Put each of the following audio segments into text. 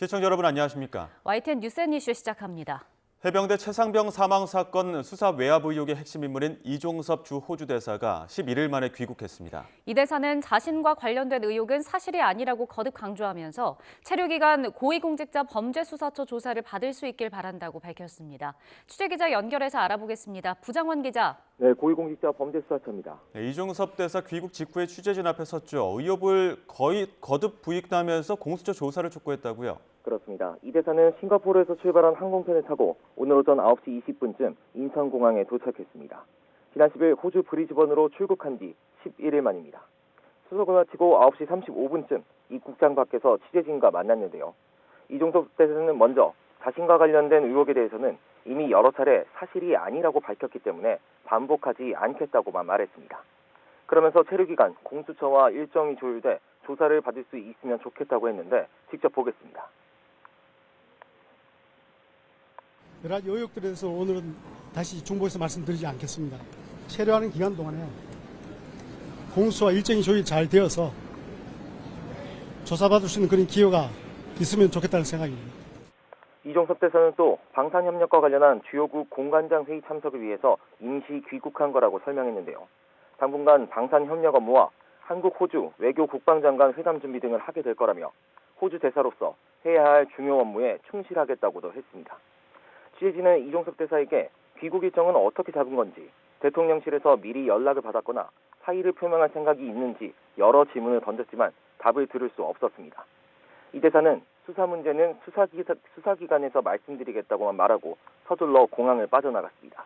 시청자 여러분 안녕하십니까? YTN 뉴스앤이슈 시작합니다. 해병대 최상병 사망 사건 수사 외압 의혹의 핵심 인물인 이종섭 주 호주 대사가 11일 만에 귀국했습니다. 이 대사는 자신과 관련된 의혹은 사실이 아니라고 거듭 강조하면서 체류기간 고위공직자 범죄수사처 조사를 받을 수 있길 바란다고 밝혔습니다. 취재기자 연결해서 알아보겠습니다. 부장원 기자. 네, 고위공직자 범죄수사처입니다. 이종섭 대사 귀국 직후에 취재진 앞에 섰죠. 의혹을 거의 거듭 부인하면서 공수처 조사를 촉구했다고요? 그렇습니다. 이 대사는 싱가포르에서 출발한 항공편을 타고 오늘 오전 9시 20분쯤 인천공항에 도착했습니다. 지난 10일 호주 브리즈번으로 출국한 뒤 11일 만입니다. 수속을 마치고 9시 35분쯤 입국장 밖에서 취재진과 만났는데요. 이종섭 대사는 먼저 자신과 관련된 의혹에 대해서는 이미 여러 차례 사실이 아니라고 밝혔기 때문에 반복하지 않겠다고만 말했습니다. 그러면서 체류기간 공수처와 일정이 조율돼 조사를 받을 수 있으면 좋겠다고 했는데 직접 보겠습니다. 여러 가지 의혹들에 대해서 오늘은 다시 중보해서 말씀드리지 않겠습니다. 체류하는 기간 동안에 공수와 일정이 조율이 잘 되어서 조사받을 수 있는 그런 기회가 있으면 좋겠다는 생각입니다. 이종섭 대사는 또 방산협력과 관련한 주요국 공관장 회의 참석을 위해서 임시 귀국한 거라고 설명했는데요. 당분간 방산협력 업무와 한국, 호주 외교 국방장관 회담 준비 등을 하게 될 거라며 호주 대사로서 해야 할 중요 업무에 충실하겠다고도 했습니다. 취재진은 이종섭 대사에게 귀국 일정은 어떻게 잡은 건지, 대통령실에서 미리 연락을 받았거나 사의를 표명할 생각이 있는지 여러 질문을 던졌지만 답을 들을 수 없었습니다. 이 대사는 수사 문제는 수사기관에서 말씀드리겠다고만 말하고 서둘러 공항을 빠져나갔습니다.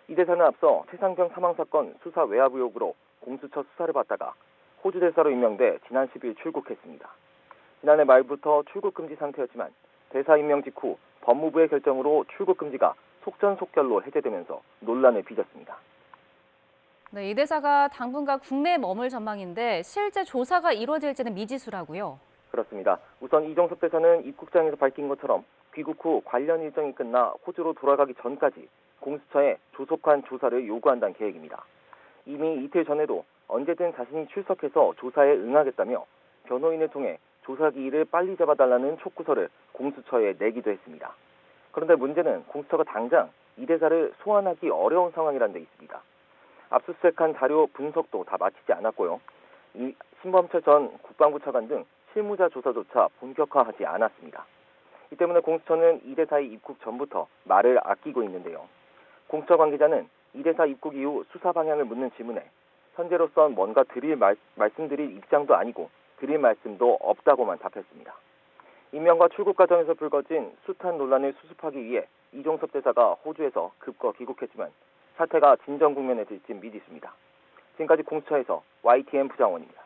이 대사는 앞서 최상병 사망 사건 수사 외압 의혹으로 공수처 수사를 받다가 호주 대사로 임명돼 지난 10일 출국했습니다. 지난해 말부터 출국 금지 상태였지만 대사 임명 직후 법무부의 결정으로 출국 금지가 속전속결로 해제되면서 논란을 빚었습니다. 네, 이 대사가 당분간 국내에 머물 전망인데 실제 조사가 이루어질지는 미지수라고요. 그렇습니다. 우선 이종섭 대사는 입국장에서 밝힌 것처럼 귀국 후 관련 일정이 끝나 호주로 돌아가기 전까지 공수처에 조속한 조사를 요구한다는 계획입니다. 이미 이틀 전에도 언제든 자신이 출석해서 조사에 응하겠다며 변호인을 통해 조사 기일을 빨리 잡아달라는 촉구서를 공수처에 내기도 했습니다. 그런데 문제는 공수처가 당장 이 대사를 소환하기 어려운 상황이라는 데 있습니다. 압수수색한 자료 분석도 다 마치지 않았고요. 이 신범철 전 국방부 차관 등 실무자 조사조차 본격화하지 않았습니다. 이 때문에 공수처는 이 대사의 입국 전부터 말을 아끼고 있는데요. 공수처 관계자는 이 대사 입국 이후 수사 방향을 묻는 질문에 현재로선 뭔가 말씀드릴 입장도 아니고 드릴 말씀도 없다고만 답했습니다. 임명과 출국 과정에서 불거진 숱한 논란을 수습하기 위해 이종섭 대사가 호주에서 급거 귀국했지만 사태가 진정 국면에 들진 미지수입니다. 지금까지 공수처에서 YTN 부장원입니다.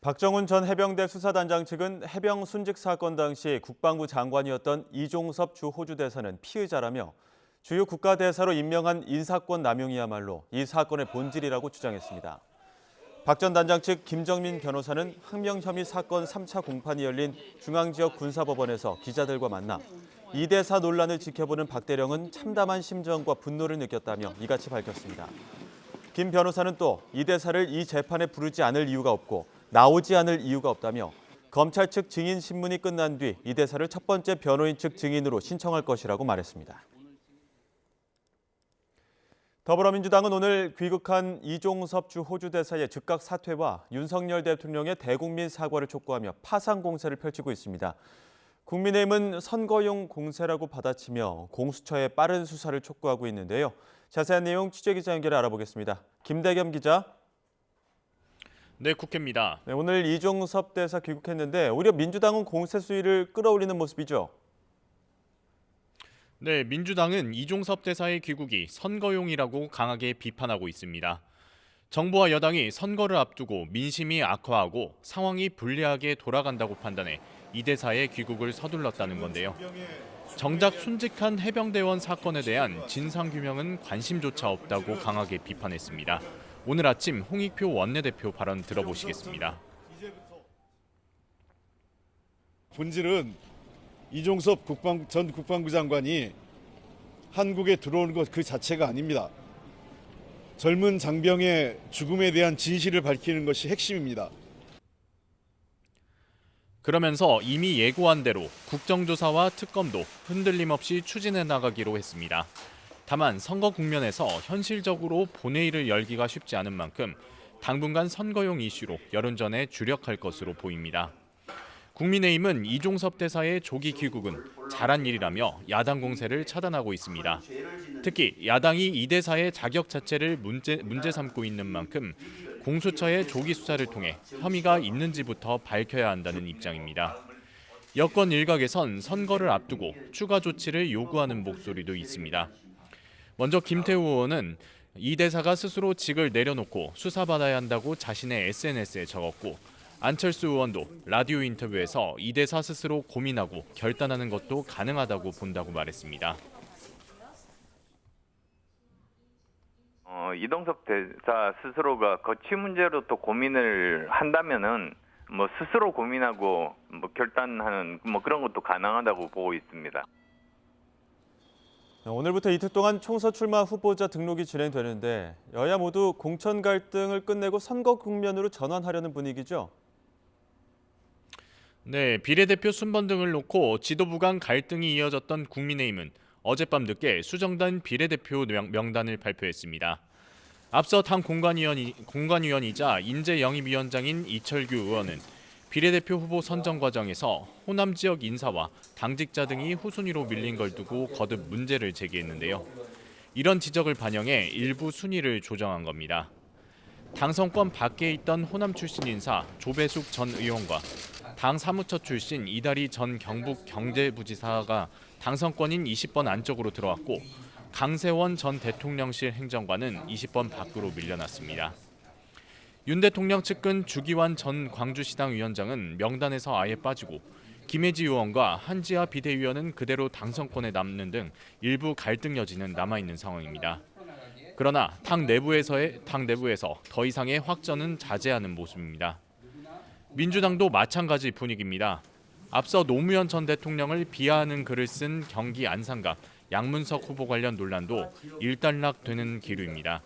박정훈 전 해병대 수사단장 측은 해병 순직 사건 당시 국방부 장관이었던 이종섭 주 호주 대사는 피의자라며 주요 국가대사로 임명한 인사권 남용이야말로 이 사건의 본질이라고 주장했습니다. 박 전 단장 측 김정민 변호사는 항명 혐의 사건 3차 공판이 열린 중앙지역 군사법원에서 기자들과 만나 이 대사 논란을 지켜보는 박 대령은 참담한 심정과 분노를 느꼈다며 이같이 밝혔습니다. 김 변호사는 또 이 대사를 이 재판에 부르지 않을 이유가 없고 나오지 않을 이유가 없다며 검찰 측 증인 신문이 끝난 뒤 이 대사를 첫 번째 변호인 측 증인으로 신청할 것이라고 말했습니다. 더불어민주당은 오늘 귀국한 이종섭 주 호주 대사의 즉각 사퇴와 윤석열 대통령의 대국민 사과를 촉구하며 파상 공세를 펼치고 있습니다. 국민의힘은 선거용 공세라고 받아치며 공수처의 빠른 수사를 촉구하고 있는데요. 자세한 내용 취재기자 연결해 알아보겠습니다. 김대겸 기자. 네, 국회입니다. 네, 오늘 이종섭 대사 귀국했는데 오히려 민주당은 공세 수위를 끌어올리는 모습이죠. 네, 민주당은 이종섭 대사의 귀국이 선거용이라고 강하게 비판하고 있습니다. 정부와 여당이 선거를 앞두고 민심이 악화하고 상황이 불리하게 돌아간다고 판단해 이 대사의 귀국을 서둘렀다는 건데요. 정작 순직한 해병대원 사건에 대한 진상규명은 관심조차 없다고 강하게 비판했습니다. 오늘 아침 홍익표 원내대표 발언 들어보시겠습니다. 본질은 이종섭 전 국방부 장관이 한국에 들어오는 것 그 자체가 아닙니다. 젊은 장병의 죽음에 대한 진실을 밝히는 것이 핵심입니다. 그러면서 이미 예고한 대로 국정조사와 특검도 흔들림 없이 추진해 나가기로 했습니다. 다만 선거 국면에서 현실적으로 본회의를 열기가 쉽지 않은 만큼 당분간 선거용 이슈로 여론전에 주력할 것으로 보입니다. 국민의힘은 이종섭 대사의 조기 귀국은 잘한 일이라며 야당 공세를 차단하고 있습니다. 특히 야당이 이 대사의 자격 자체를 문제 삼고 있는 만큼 공수처의 조기 수사를 통해 혐의가 있는지부터 밝혀야 한다는 입장입니다. 여권 일각에선 선거를 앞두고 추가 조치를 요구하는 목소리도 있습니다. 먼저 김태우 의원은 이 대사가 스스로 직을 내려놓고 수사받아야 한다고 자신의 SNS에 적었고, 안철수 의원도 라디오 인터뷰에서 이 대사 스스로 고민하고 결단하는 것도 가능하다고 본다고 말했습니다. 이종섭 대사 스스로가 거취 문제로 또 고민을 한다면은 스스로 고민하고 결단하는 그런 것도 가능하다고 보고 있습니다. 오늘부터 이틀 동안 총선 출마 후보자 등록이 진행되는데 여야 모두 공천 갈등을 끝내고 선거 국면으로 전환하려는 분위기죠? 네, 비례대표 순번 등을 놓고 지도부 간 갈등이 이어졌던 국민의힘은 어젯밤 늦게 수정된 비례대표 명단을 발표했습니다. 앞서 당 공관위원이자 인재영입위원장인 이철규 의원은 비례대표 후보 선정 과정에서 호남 지역 인사와 당직자 등이 후순위로 밀린 걸 두고 거듭 문제를 제기했는데요. 이런 지적을 반영해 일부 순위를 조정한 겁니다. 당선권 밖에 있던 호남 출신 인사 조배숙 전 의원과 당 사무처 출신 이다리 전 경북 경제부지사가 당선권인 20번 안쪽으로 들어왔고, 강세원 전 대통령실 행정관은 20번 밖으로 밀려났습니다. 윤 대통령 측근 주기환 전 광주시당 위원장은 명단에서 아예 빠지고, 김혜지 의원과 한지아 비대위원은 그대로 당선권에 남는 등 일부 갈등 여지는 남아있는 상황입니다. 그러나 당 내부에서 더 이상의 확전은 자제하는 모습입니다. 민주당도 마찬가지 분위기입니다. 앞서 노무현 전 대통령을 비하하는 글을 쓴 경기 안산갑 양문석 후보 관련 논란도 일단락되는 기류입니다.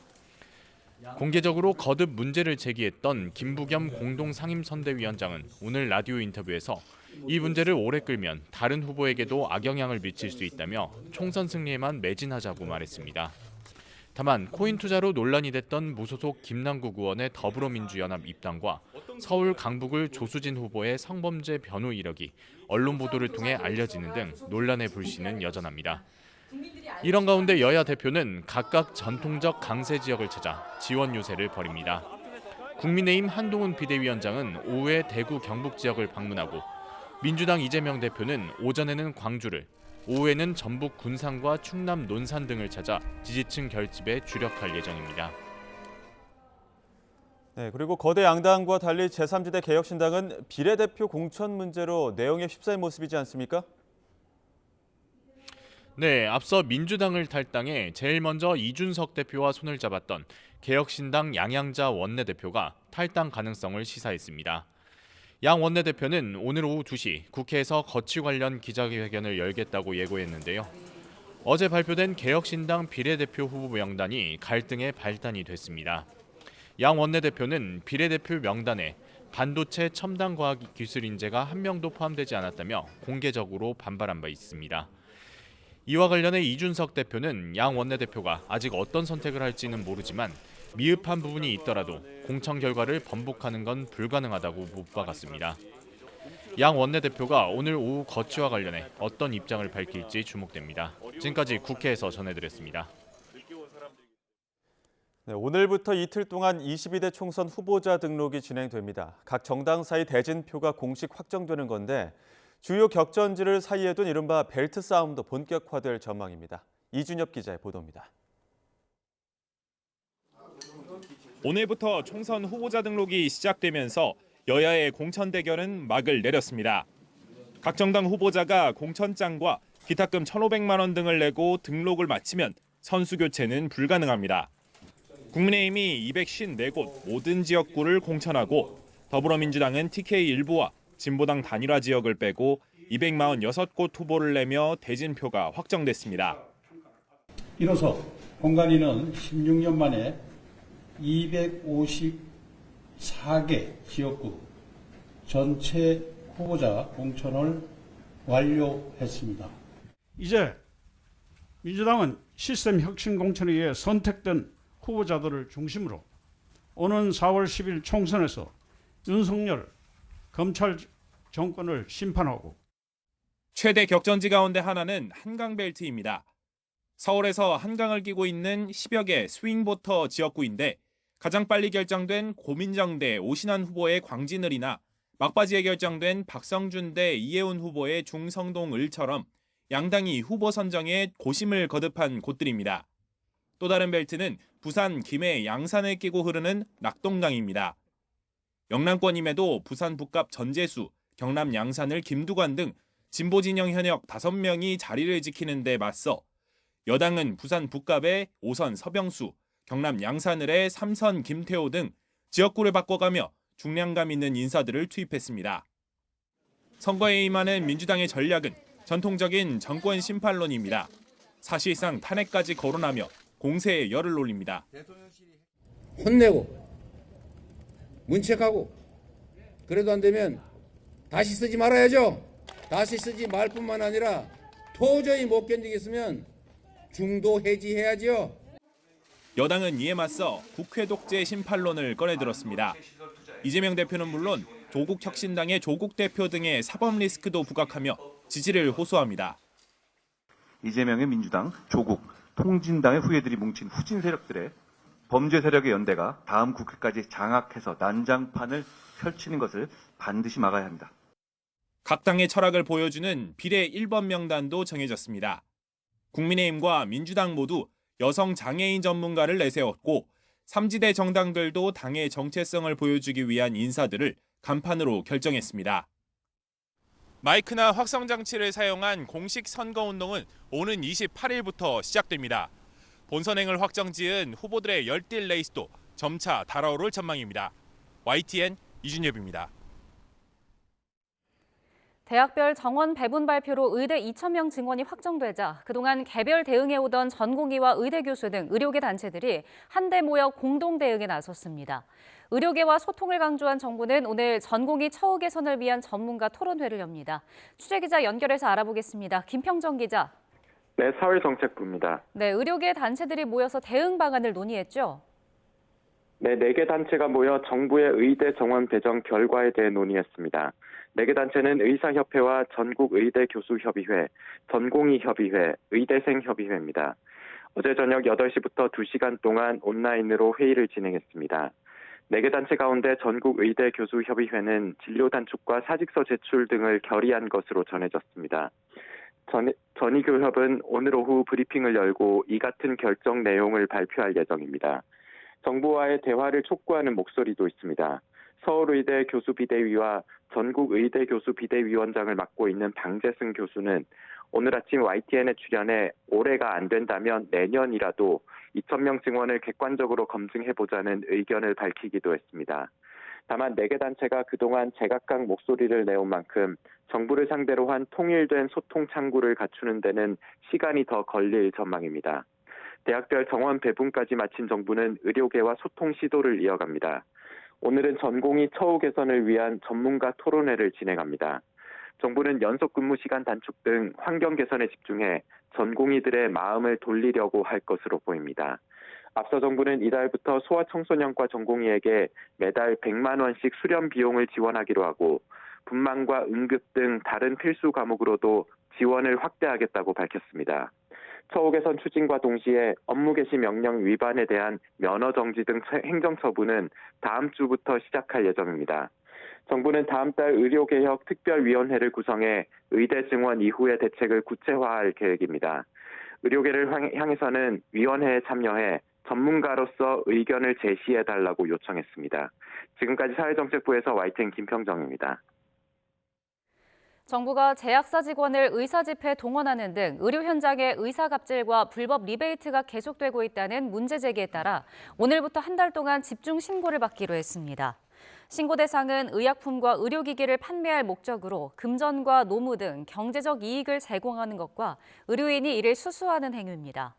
공개적으로 거듭 문제를 제기했던 김부겸 공동상임선대위원장은 오늘 라디오 인터뷰에서 이 문제를 오래 끌면 다른 후보에게도 악영향을 미칠 수 있다며 총선 승리에만 매진하자고 말했습니다. 다만 코인 투자로 논란이 됐던 무소속 김남국 의원의 더불어민주연합 입당과 서울 강북을 조수진 후보의 성범죄 변호 이력이 언론 보도를 통해 알려지는 등 논란의 불씨는 여전합니다. 이런 가운데 여야 대표는 각각 전통적 강세 지역을 찾아 지원 요새를 벌입니다. 국민의힘 한동훈 비대위원장은 오후에 대구 경북 지역을 방문하고, 민주당 이재명 대표는 오전에는 광주를, 오후에는 전북 군산과 충남 논산 등을 찾아 지지층 결집에 주력할 예정입니다. 네, 그리고 거대 양당과 달리 제3지대 개혁신당은 비례대표 공천 문제로 내용에 휩싸인 모습이지 않습니까? 네, 앞서 민주당을 탈당해 제일 먼저 이준석 대표와 손을 잡았던 개혁신당 양양자 원내대표가 탈당 가능성을 시사했습니다. 양 원내대표는 오늘 오후 2시 국회에서 거취 관련 기자회견을 열겠다고 예고했는데요. 어제 발표된 개혁신당 비례대표 후보 명단이 갈등의 발단이 됐습니다. 양 원내대표는 비례대표 명단에 반도체 첨단과학기술 인재가 한 명도 포함되지 않았다며 공개적으로 반발한 바 있습니다. 이와 관련해 이준석 대표는 양 원내대표가 아직 어떤 선택을 할지는 모르지만 미흡한 부분이 있더라도 공천 결과를 번복하는 건 불가능하다고 못 박았습니다. 양 원내대표가 오늘 오후 거취와 관련해 어떤 입장을 밝힐지 주목됩니다. 지금까지 국회에서 전해드렸습니다. 네, 오늘부터 이틀 동안 22대 총선 후보자 등록이 진행됩니다. 각 정당 사이 대진표가 공식 확정되는 건데 주요 격전지를 사이에 둔 이른바 벨트 싸움도 본격화될 전망입니다. 이준엽 기자의 보도입니다. 오늘부터 총선 후보자 등록이 시작되면서 여야의 공천 대결은 막을 내렸습니다. 각 정당 후보자가 공천장과 기탁금 1,500만 원 등을 내고 등록을 마치면 선수 교체는 불가능합니다. 국민의힘이 254곳 모든 지역구를 공천하고, 더불어민주당은 TK 일부와 진보당 단일화 지역을 빼고 246곳 후보를 내며 대진표가 확정됐습니다. 이로써 공관위는 16년 만에 254개 지역구 전체 후보자 공천을 완료했습니다. 이제 민주당은 시스템 혁신 공천에 의해 선택된 후보자들을 중심으로 오는 4월 10일 총선에서 윤석열 검찰 정권을 심판하고 최대 격전지 가운데 하나는 한강벨트입니다. 서울에서 한강을 끼고 있는 10여 개 스윙보터 지역구인데 가장 빨리 결정된 고민정 대 오신환 후보의 광진을이나 막바지에 결정된 박성준 대 이혜훈 후보의 중성동을처럼 양당이 후보 선정에 고심을 거듭한 곳들입니다. 또 다른 벨트는 부산 김해 양산을 끼고 흐르는 낙동강입니다. 영남권임에도 부산 북갑 전재수, 경남 양산을 김두관 등 진보 진영 현역 5명이 자리를 지키는 데 맞서 여당은 부산 북갑의 5선 서병수, 경남 양산을의 3선 김태호 등 지역구를 바꿔가며 중량감 있는 인사들을 투입했습니다. 선거에 임하는 민주당의 전략은 전통적인 정권 심판론입니다. 사실상 탄핵까지 거론하며 공세에 열을 올립니다. 혼내고 문책하고 그래도 안 되면 다시 쓰지 말아야죠. 다시 쓰지 말 뿐만 아니라 도저히 못 견디겠으면 중도 해지해야죠. 여당은 이에 맞서 국회 독재 심판론을 꺼내들었습니다. 이재명 대표는 물론 조국혁신당의 조국 대표 등의 사법 리스크도 부각하며 지지를 호소합니다. 이재명의 민주당, 조국, 통진당의 후예들이 뭉친 후진 세력들의 범죄 세력의 연대가 다음 국회까지 장악해서 난장판을 펼치는 것을 반드시 막아야 합니다. 각 당의 철학을 보여주는 비례 1번 명단도 정해졌습니다. 국민의힘과 민주당 모두 여성 장애인 전문가를 내세웠고 3지대 정당들도 당의 정체성을 보여주기 위한 인사들을 간판으로 결정했습니다. 마이크나 확성장치를 사용한 공식 선거운동은 오는 28일부터 시작됩니다. 본선행을 확정지은 후보들의 열띤 레이스도 점차 달아오를 전망입니다. YTN 이준엽입니다. 대학별 정원 배분 발표로 의대 2,000명 증원이 확정되자 그동안 개별 대응해오던 전공의와 의대 교수 등 의료계 단체들이 한데 모여 공동 대응에 나섰습니다. 의료계와 소통을 강조한 정부는 오늘 전공의 처우 개선을 위한 전문가 토론회를 엽니다. 취재기자 연결해서 알아보겠습니다. 김평정 기자. 네, 사회정책부입니다. 네, 의료계 단체들이 모여서 대응 방안을 논의했죠? 네, 4개 단체가 모여 정부의 의대 정원 배정 결과에 대해 논의했습니다. 4개 단체는 의사협회와 전국의대교수협의회, 전공의협의회, 의대생협의회입니다. 어제 저녁 8시부터 2시간 동안 온라인으로 회의를 진행했습니다. 4개 단체 가운데 전국의대교수협의회는 진료 단축과 사직서 제출 등을 결의한 것으로 전해졌습니다. 전의교협은 오늘 오후 브리핑을 열고 이 같은 결정 내용을 발표할 예정입니다. 정부와의 대화를 촉구하는 목소리도 있습니다. 서울의대 교수비대위와 전국의대 교수비대위원장을 맡고 있는 방재승 교수는 오늘 아침 YTN에 출연해 올해가 안 된다면 내년이라도 2,000명 증원을 객관적으로 검증해보자는 의견을 밝히기도 했습니다. 다만 4개 단체가 그동안 제각각 목소리를 내온 만큼 정부를 상대로 한 통일된 소통 창구를 갖추는 데는 시간이 더 걸릴 전망입니다. 대학별 정원 배분까지 마친 정부는 의료계와 소통 시도를 이어갑니다. 오늘은 전공의 처우 개선을 위한 전문가 토론회를 진행합니다. 정부는 연속 근무 시간 단축 등 환경 개선에 집중해 전공의들의 마음을 돌리려고 할 것으로 보입니다. 앞서 정부는 이달부터 소아청소년과 전공의에게 매달 100만 원씩 수련 비용을 지원하기로 하고 분만과 응급 등 다른 필수 과목으로도 지원을 확대하겠다고 밝혔습니다. 처우 개선 추진과 동시에 업무 개시 명령 위반에 대한 면허 정지 등 행정처분은 다음 주부터 시작할 예정입니다. 정부는 다음 달 의료개혁 특별위원회를 구성해 의대 증원 이후의 대책을 구체화할 계획입니다. 의료계를 향해서는 위원회에 참여해 전문가로서 의견을 제시해달라고 요청했습니다. 지금까지 사회정책부에서 YTN 김평정입니다. 정부가 제약사 직원을 의사 집회에 동원하는 등 의료 현장의 의사 갑질과 불법 리베이트가 계속되고 있다는 문제 제기에 따라 오늘부터 한 달 동안 집중 신고를 받기로 했습니다. 신고 대상은 의약품과 의료기기를 판매할 목적으로 금전과 노무 등 경제적 이익을 제공하는 것과 의료인이 이를 수수하는 행위입니다.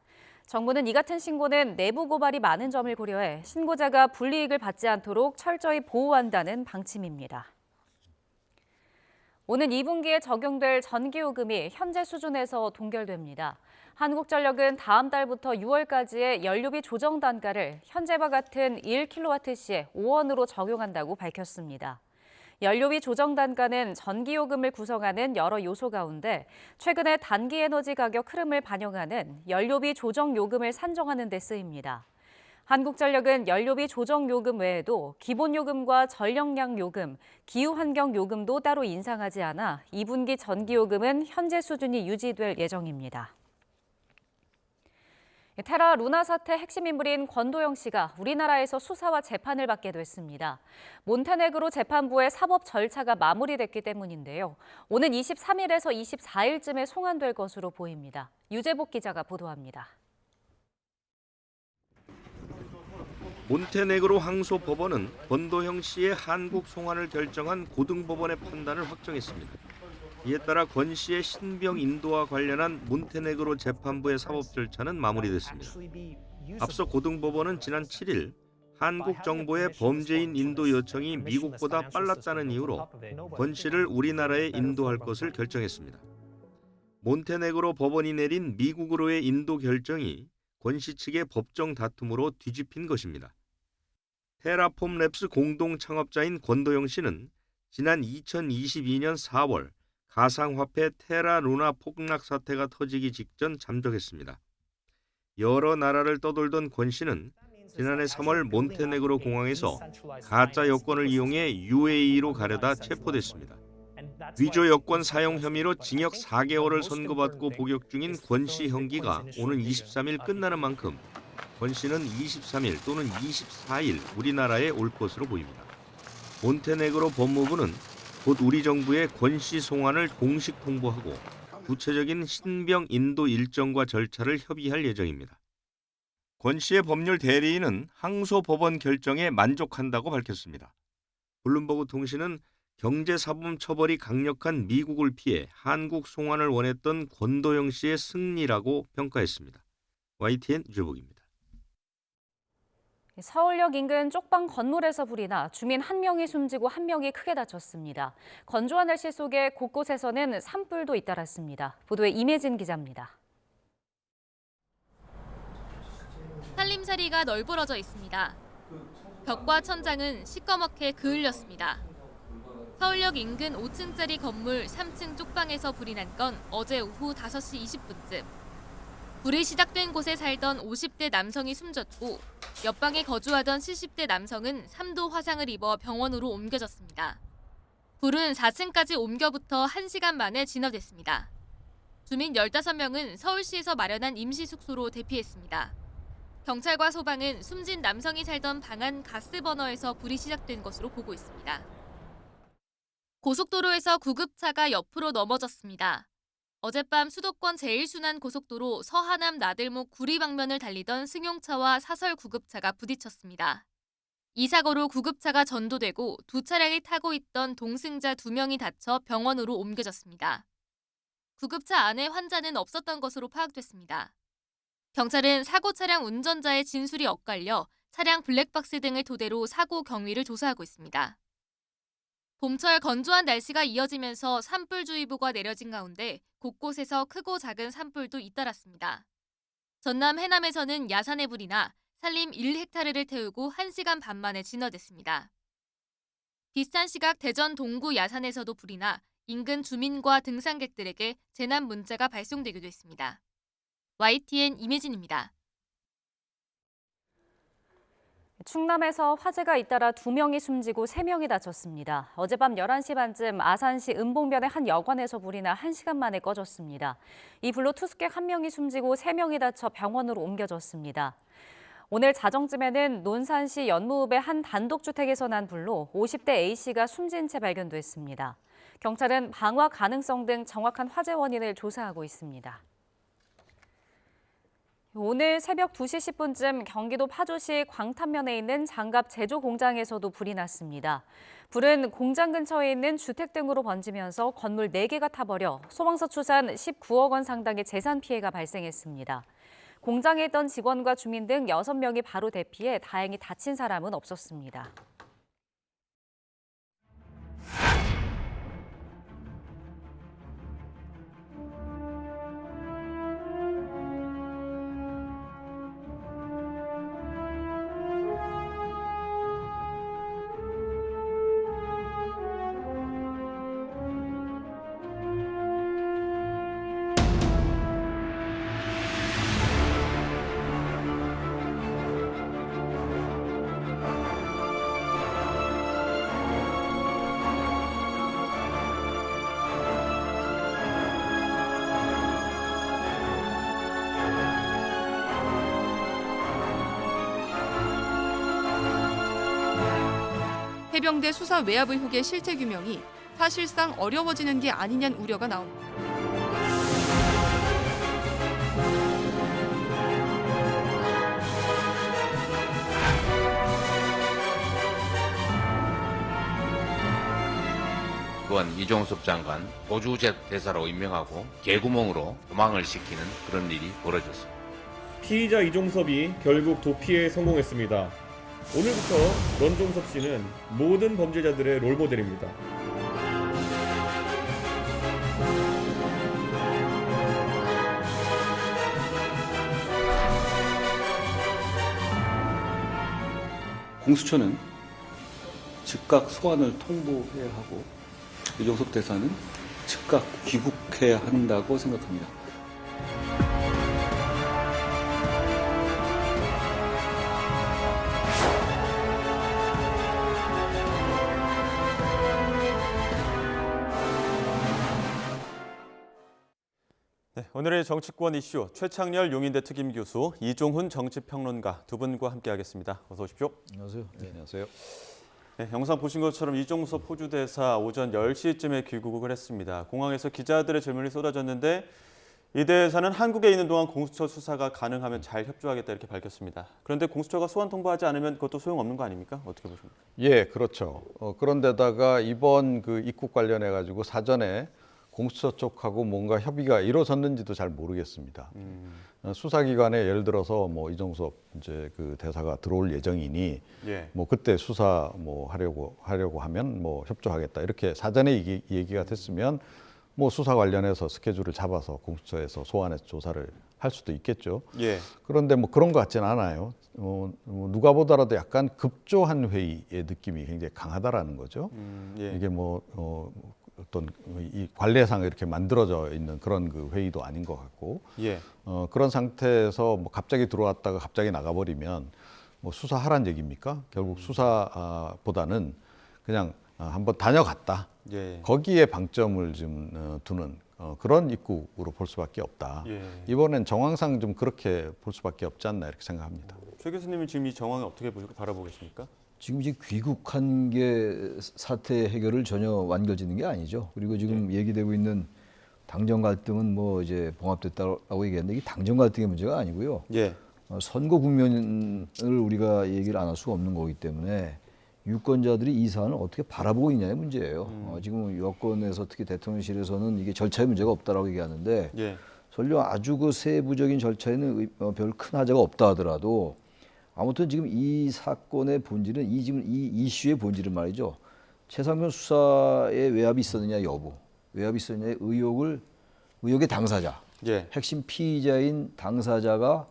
정부는 이 같은 신고는 내부 고발이 많은 점을 고려해 신고자가 불이익을 받지 않도록 철저히 보호한다는 방침입니다. 오는 2분기에 적용될 전기요금이 현재 수준에서 동결됩니다. 한국전력은 다음 달부터 6월까지의 연료비 조정 단가를 현재와 같은 1kWh에 5원으로 적용한다고 밝혔습니다. 연료비 조정 단가는 전기요금을 구성하는 여러 요소 가운데 최근의 단기에너지 가격 흐름을 반영하는 연료비 조정 요금을 산정하는 데 쓰입니다. 한국전력은 연료비 조정 요금 외에도 기본요금과 전력량 요금, 기후환경 요금도 따로 인상하지 않아 2분기 전기요금은 현재 수준이 유지될 예정입니다. 테라 루나 사태 핵심 인물인 권도영 씨가 우리나라에서 수사와 재판을 받게 됐습니다. 몬테네그로 재판부의 사법 절차가 마무리됐기 때문인데요. 오는 23일에서 24일쯤에 송환될 것으로 보입니다. 유재복 기자가 보도합니다. 몬테네그로 항소법원은 권도영 씨의 한국 송환을 결정한 고등법원의 판단을 확정했습니다. 이에 따라 권 씨의 신병 인도와 관련한 몬테네그로 재판부의 사법 절차는 마무리됐습니다. 앞서 고등법원은 지난 7일 한국 정부의 범죄인 인도 요청이 미국보다 빨랐다는 이유로 권 씨를 우리나라에 인도할 것을 결정했습니다. 몬테네그로 법원이 내린 미국으로의 인도 결정이 권 씨 측의 법정 다툼으로 뒤집힌 것입니다. 테라폼 랩스 공동 창업자인 권도영 씨는 지난 2022년 4월 가상화폐 테라 루나 폭락 사태가 터지기 직전 잠적했습니다. 여러 나라를 떠돌던 권 씨는 지난해 3월 몬테네그로 공항에서 가짜 여권을 이용해 UAE로 가려다 체포됐습니다. 위조 여권 사용 혐의로 징역 4개월을 선고받고 복역 중인 권 씨 형기가 오는 23일 끝나는 만큼 권 씨는 23일 또는 24일 우리나라에 올 것으로 보입니다. 몬테네그로 법무부는 곧 우리 정부의 권 씨 송환을 공식 통보하고 구체적인 신병 인도 일정과 절차를 협의할 예정입니다. 권 씨의 법률 대리인은 항소법원 결정에 만족한다고 밝혔습니다. 블룸버그 통신은 경제사범 처벌이 강력한 미국을 피해 한국 송환을 원했던 권도영 씨의 승리라고 평가했습니다. YTN 유재복입니다. 서울역 인근 쪽방 건물에서 불이 나 주민 1명이 숨지고 1명이 크게 다쳤습니다. 건조한 날씨 속에 곳곳에서는 산불도 잇따랐습니다. 보도에 임혜진 기자입니다. 살림살이가 널브러져 있습니다. 벽과 천장은 시꺼멓게 그을렸습니다. 서울역 인근 5층짜리 건물 3층 쪽방에서 불이 난 건 어제 오후 5시 20분쯤. 불이 시작된 곳에 살던 50대 남성이 숨졌고 옆방에 거주하던 70대 남성은 3도 화상을 입어 병원으로 옮겨졌습니다. 불은 4층까지 옮겨부터 1시간 만에 진화됐습니다. 주민 15명은 서울시에서 마련한 임시숙소로 대피했습니다. 경찰과 소방은 숨진 남성이 살던 방 안 가스버너에서 불이 시작된 것으로 보고 있습니다. 고속도로에서 구급차가 옆으로 넘어졌습니다. 어젯밤 수도권 제1순환 고속도로 서하남 나들목 구리 방면을 달리던 승용차와 사설 구급차가 부딪혔습니다. 이 사고로 구급차가 전도되고 두 차량이 타고 있던 동승자 2명이 다쳐 병원으로 옮겨졌습니다. 구급차 안에 환자는 없었던 것으로 파악됐습니다. 경찰은 사고 차량 운전자의 진술이 엇갈려 차량 블랙박스 등을 토대로 사고 경위를 조사하고 있습니다. 봄철 건조한 날씨가 이어지면서 산불주의보가 내려진 가운데 곳곳에서 크고 작은 산불도 잇따랐습니다. 전남 해남에서는 야산에 불이 나 산림 1헥타르를 태우고 1시간 반 만에 진화됐습니다. 비슷한 시각 대전 동구 야산에서도 불이 나 인근 주민과 등산객들에게 재난 문자가 발송되기도 했습니다. YTN 임혜진입니다. 충남에서 화재가 잇따라 2명이 숨지고 3명이 다쳤습니다. 어젯밤 11시 반쯤 아산시 은봉면의 한 여관에서 불이 나 1시간 만에 꺼졌습니다. 이 불로 투숙객 1명이 숨지고 3명이 다쳐 병원으로 옮겨졌습니다. 오늘 자정쯤에는 논산시 연무읍의 한 단독주택에서 난 불로 50대 A씨가 숨진 채 발견됐습니다. 경찰은 방화 가능성 등 정확한 화재 원인을 조사하고 있습니다. 오늘 새벽 2시 10분쯤 경기도 파주시 광탄면에 있는 장갑 제조 공장에서도 불이 났습니다. 불은 공장 근처에 있는 주택 등으로 번지면서 건물 4개가 타버려 소방서 추산 19억 원 상당의 재산 피해가 발생했습니다. 공장에 있던 직원과 주민 등 6명이 바로 대피해 다행히 다친 사람은 없었습니다. 해병대 수사 외압 의혹의 실체 규명이 사실상 어려워지는 게 아니냐는 우려가 나옵니다. 또한 이종섭 장관 호주 대사로 임명하고 개구멍으로 도망을 시키는 그런 일이 벌어졌습니다. 피의자 이종섭이 결국 도피에 성공했습니다. 오늘부터 런종섭 씨는 모든 범죄자들의 롤모델입니다. 공수처는 즉각 소환을 통보해야 하고 이종섭 대사는 즉각 귀국해야 한다고 생각합니다. 네, 오늘의 정치권 이슈 최창렬 용인대 특임교수, 이종훈 정치평론가 두 분과 함께하겠습니다. 어서 오십시오. 안녕하세요. 네, 안녕하세요. 네, 영상 보신 것처럼 이종섭 호주 대사 오전 10시쯤에 귀국을 했습니다. 공항에서 기자들의 질문이 쏟아졌는데 이 대사는 한국에 있는 동안 공수처 수사가 가능하면 잘 협조하겠다 이렇게 밝혔습니다. 그런데 공수처가 소환 통보하지 않으면 그것도 소용없는 거 아닙니까? 어떻게 보십니까? 예, 그렇죠. 그런데다가 이번 그 입국 관련해 가지고 사전에 공수처 쪽하고 뭔가 협의가 이루어졌는지도 잘 모르겠습니다. 수사기관에 예를 들어서 뭐 이종섭 이제 그 대사가 들어올 예정이니 예. 뭐 그때 수사 뭐 하려고 하면 뭐 협조하겠다 이렇게 사전에 얘기가 됐으면 뭐 수사 관련해서 스케줄을 잡아서 공수처에서 소환해서 조사를 할 수도 있겠죠. 예. 그런데 뭐 그런 것 같지는 않아요. 누가 보더라도 약간 급조한 회의의 느낌이 굉장히 강하다라는 거죠. 예. 이게 뭐 어떤 이 관례상 이렇게 만들어져 있는 그런 그 회의도 아닌 것 같고, 예. 그런 상태에서 뭐 갑자기 들어왔다가 갑자기 나가버리면 뭐 수사하란 얘기입니까? 결국 수사보다는 그냥 한번 다녀갔다. 예. 거기에 방점을 좀 두는 그런 입국으로 볼 수밖에 없다. 예. 이번엔 정황상 좀 그렇게 볼 수밖에 없지 않나 이렇게 생각합니다. 최 교수님은 지금 이 정황을 어떻게 바라보겠습니까? 지금 이제 귀국한 게 사태 해결을 전혀 완결짓는 게 아니죠. 그리고 지금 얘기되고 있는 당정 갈등은 뭐 이제 봉합됐다고 얘기했는데 이게 당정 갈등의 문제가 아니고요. 예. 선거 국면을 우리가 얘기를 안 할 수가 없는 거기 때문에 유권자들이 이 사안을 어떻게 바라보고 있냐의 문제예요. 지금 여권에서 특히 대통령실에서는 이게 절차에 문제가 없다라고 얘기하는데 예. 설령 아주 그 세부적인 절차에는 별 큰 하자가 없다 하더라도 아무튼 지금 이 사건의 본질은 지금 이 이슈의 본질은 말이죠. 최상병 수사에 외압이 있었느냐 여부, 외압이 있었느냐의 의혹의 당사자, 예. 핵심 피의자인 당사자가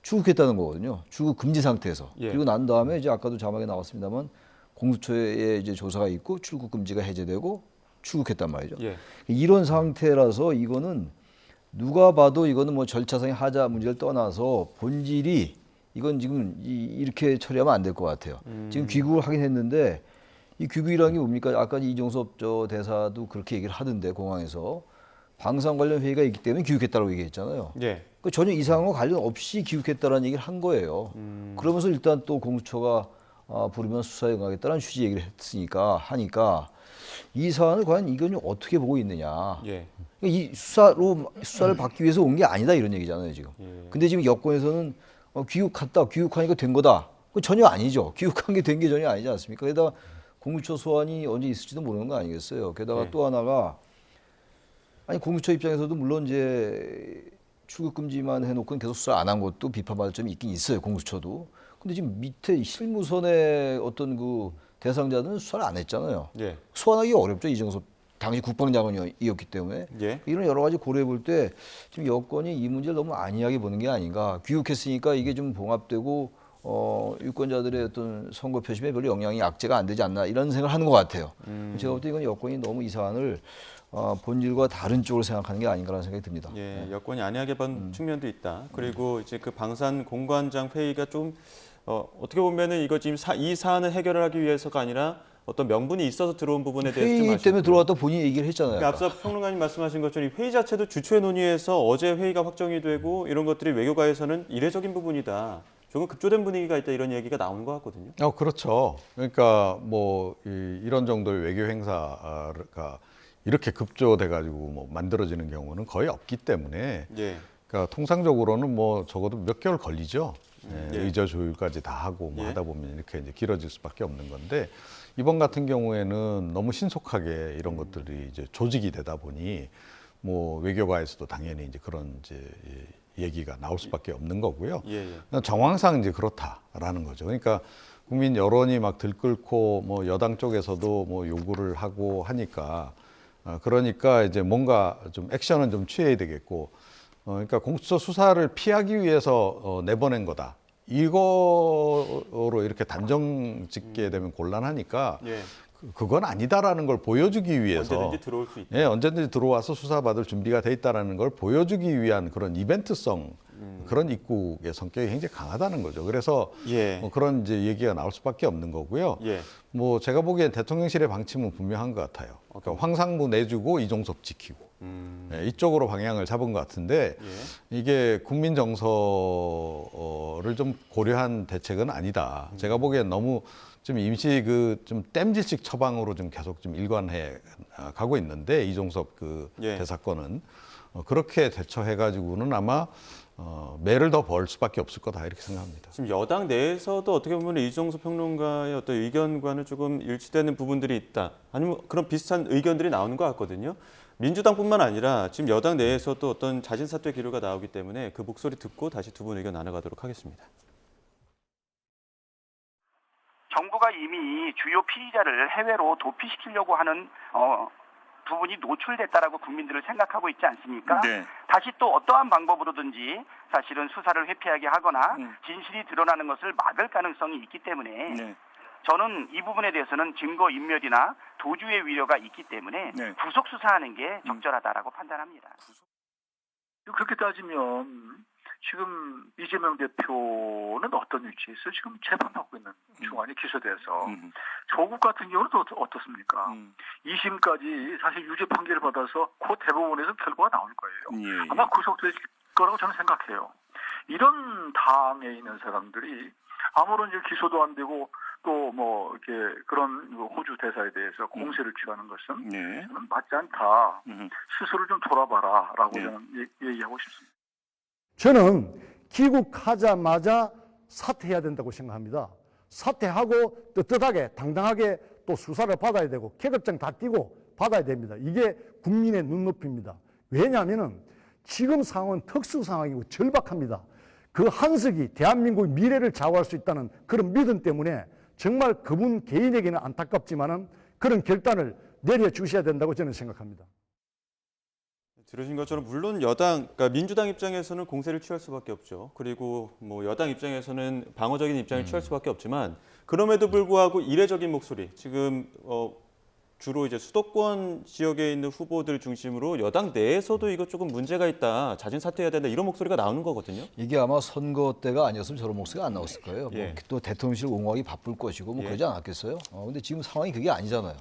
출국했다는 거거든요. 출국 금지 상태에서. 예. 그리고 난 다음에 이제 아까도 자막에 나왔습니다만 공수처에 이제 조사가 있고 출국 금지가 해제되고 출국했단 말이죠. 예. 이런 상태라서 이거는 누가 봐도 이거는 뭐 절차상의 하자 문제를 떠나서 본질이 이건 지금 이렇게 처리하면 안 될 것 같아요. 지금 귀국을 하긴 했는데 이 귀국이라는 게 뭡니까? 아까 이종섭 대사도 그렇게 얘기를 하던데 공항에서 방산 관련 회의가 있기 때문에 귀국했다고 얘기했잖아요. 예. 전혀 이상과 관련 없이 귀국했다라는 얘기를 한 거예요. 그러면서 일단 또 공수처가 부르면 수사에 응하겠다는 취지 얘기를 하니까 이 사안을 과연 이건 어떻게 보고 있느냐. 예. 이 수사를 받기 위해서 온 게 아니다 이런 얘기잖아요 지금. 예. 근데 지금 여권에서는 귀국하니까 된 거다. 전혀 아니죠. 귀국한 게 된 게 전혀 아니지 않습니까? 게다가 공수처 소환이 언제 있을지도 모르는 거 아니겠어요. 게다가 또 하나가 아니 공수처 입장에서도 물론 이제 출국 금지만 해놓고는 계속 수사 안 한 것도 비판받을 점이 있긴 있어요. 공수처도. 근데 지금 밑에 실무선의 어떤 그 대상자들은 수사를 안 했잖아요. 예. 소환하기 어렵죠. 이종섭 당시 국방장관이었기 때문에. 예. 이런 여러 가지 고려해 볼 때 지금 여권이 이 문제를 너무 안이하게 보는 게 아닌가. 귀국했으니까 이게 좀 봉합되고 유권자들의 어떤 선거 표심에 별로 영향이 악재가 안 되지 않나 이런 생각을 하는 것 같아요. 제가 볼 때 이건 여권이 너무 이 사안을 본질과 다른 쪽으로 생각하는 게 아닌가라는 생각이 듭니다. 예, 여권이 안이하게 본 측면도 있다. 그리고 이제 그 방산 공관장 회의가 좀 어떻게 보면은 이거 지금 이 사안을 해결을 하기 위해서가 아니라 어떤 명분이 있어서 들어온 부분에 대해서 좀 회의 때문에 들어왔다 본인이 얘기를 했잖아요. 그러니까 앞서 평론가님 말씀하신 것처럼 이 회의 자체도 주최 논의에서 어제 회의가 확정이 되고 이런 것들이 외교가에서는 이례적인 부분이다. 조금 급조된 분위기가 있다 이런 얘기가 나오는 것 같거든요. 그렇죠. 그러니까 뭐 이런 정도의 외교 행사가 이렇게 급조돼 가지고 뭐 만들어지는 경우는 거의 없기 때문에 예. 그러니까 통상적으로는 뭐 적어도 몇 개월 걸리죠. 예. 의저 조율까지 다 하고 뭐 예. 하다 보면 이렇게 이제 길어질 수밖에 없는 건데 이번 같은 경우에는 너무 신속하게 이런 것들이 이제 조직이 되다 보니 뭐 외교가에서도 당연히 이제 그런 이제 얘기가 나올 수밖에 없는 거고요. 예. 정황상 이제 그렇다라는 거죠. 그러니까 국민 여론이 막 들끓고 뭐 여당 쪽에서도 뭐 요구를 하고 하니까 그러니까 이제 뭔가 좀 액션은 좀 취해야 되겠고 그러니까 공수처 수사를 피하기 위해서 내보낸 거다. 이거로 이렇게 단정 짓게 되면 곤란하니까 예. 그건 아니다라는 걸 보여주기 위해서 언제든지 들어올 수 있다. 예, 언제든지 들어와서 수사받을 준비가 돼 있다라는 걸 보여주기 위한 그런 이벤트성 그런 입국의 성격이 굉장히 강하다는 거죠. 그래서 예. 뭐 그런 이제 얘기가 나올 수밖에 없는 거고요. 예. 뭐 제가 보기엔 대통령실의 방침은 분명한 것 같아요. 그러니까 황상무 내주고 이종섭 지키고 예, 이쪽으로 방향을 잡은 것 같은데 이게 국민 정서를 좀 고려한 대책은 아니다. 제가 보기엔 너무 좀 임시 좀 땜질식 처방으로 좀 계속 좀 일관해 가고 있는데 이종섭 대사건은 그렇게 대처해 가지고는 아마 매를 더 벌 수밖에 없을 거다 이렇게 생각합니다. 지금 여당 내에서도 어떻게 보면 이종섭 평론가의 어떤 의견과는 조금 일치되는 부분들이 있다. 아니면 그런 비슷한 의견들이 나오는 것 같거든요. 민주당뿐만 아니라 지금 여당 내에서도 어떤 자진 사퇴 기류가 나오기 때문에 그 목소리 듣고 다시 두 분 의견 나눠가도록 하겠습니다. 정부가 이미 주요 피의자를 해외로 도피시키려고 하는 부분이 노출됐다라고 국민들을 생각하고 있지 않습니까? 네. 다시 또 어떠한 방법으로든지 사실은 수사를 회피하게 하거나 진실이 드러나는 것을 막을 가능성이 있기 때문에 네. 저는 이 부분에 대해서는 증거 인멸이나 도주의 위력가 있기 때문에 네. 구속 수사하는 게 적절하다라고 판단합니다. 그렇게 따지면 지금 이재명 대표는 어떤 위치에서 지금 재판받고 있는 중간에 기소돼서 조국 같은 경우는 어떻습니까? 2심까지 사실 유죄 판결을 받아서 곧 대법원에서 결과가 나올 거예요. 아마 구속될 거라고 저는 생각해요. 이런 당에 있는 사람들이 아무런 이제 기소도 안 되고 또 뭐 이렇게 그런 호주 대사에 대해서 공세를 취하는 것은 저는 맞지 않다. 스스로 좀 돌아봐라라고 저는 얘기하고 싶습니다. 저는 귀국하자마자 사퇴해야 된다고 생각합니다. 사퇴하고 떳떳하게 당당하게 또 수사를 받아야 되고 계급장 다 띄고 받아야 됩니다. 이게 국민의 눈높이입니다. 왜냐하면 지금 상황은 특수 상황이고 절박합니다. 그 한석이 대한민국의 미래를 좌우할 수 있다는 그런 믿음 때문에 정말 그분 개인에게는 안타깝지만은 그런 결단을 내려주셔야 된다고 저는 생각합니다. 들으신 것처럼 물론 여당, 그러니까 민주당 입장에서는 공세를 취할 수밖에 없죠. 그리고 뭐 여당 입장에서는 방어적인 입장을 취할 수밖에 없지만 그럼에도 불구하고 이례적인 목소리, 지금 주로 이제 수도권 지역에 있는 후보들 중심으로 여당 내에서도 이거 조금 문제가 있다, 자진 사퇴해야 된다 이런 목소리가 나오는 거거든요. 이게 아마 선거 때가 아니었으면 저런 목소리가 안 나왔을 거예요. 예. 뭐 또 대통령실 옹호하기 바쁠 것이고 뭐 그러지 않았겠어요. 근데 지금 상황이 그게 아니잖아요.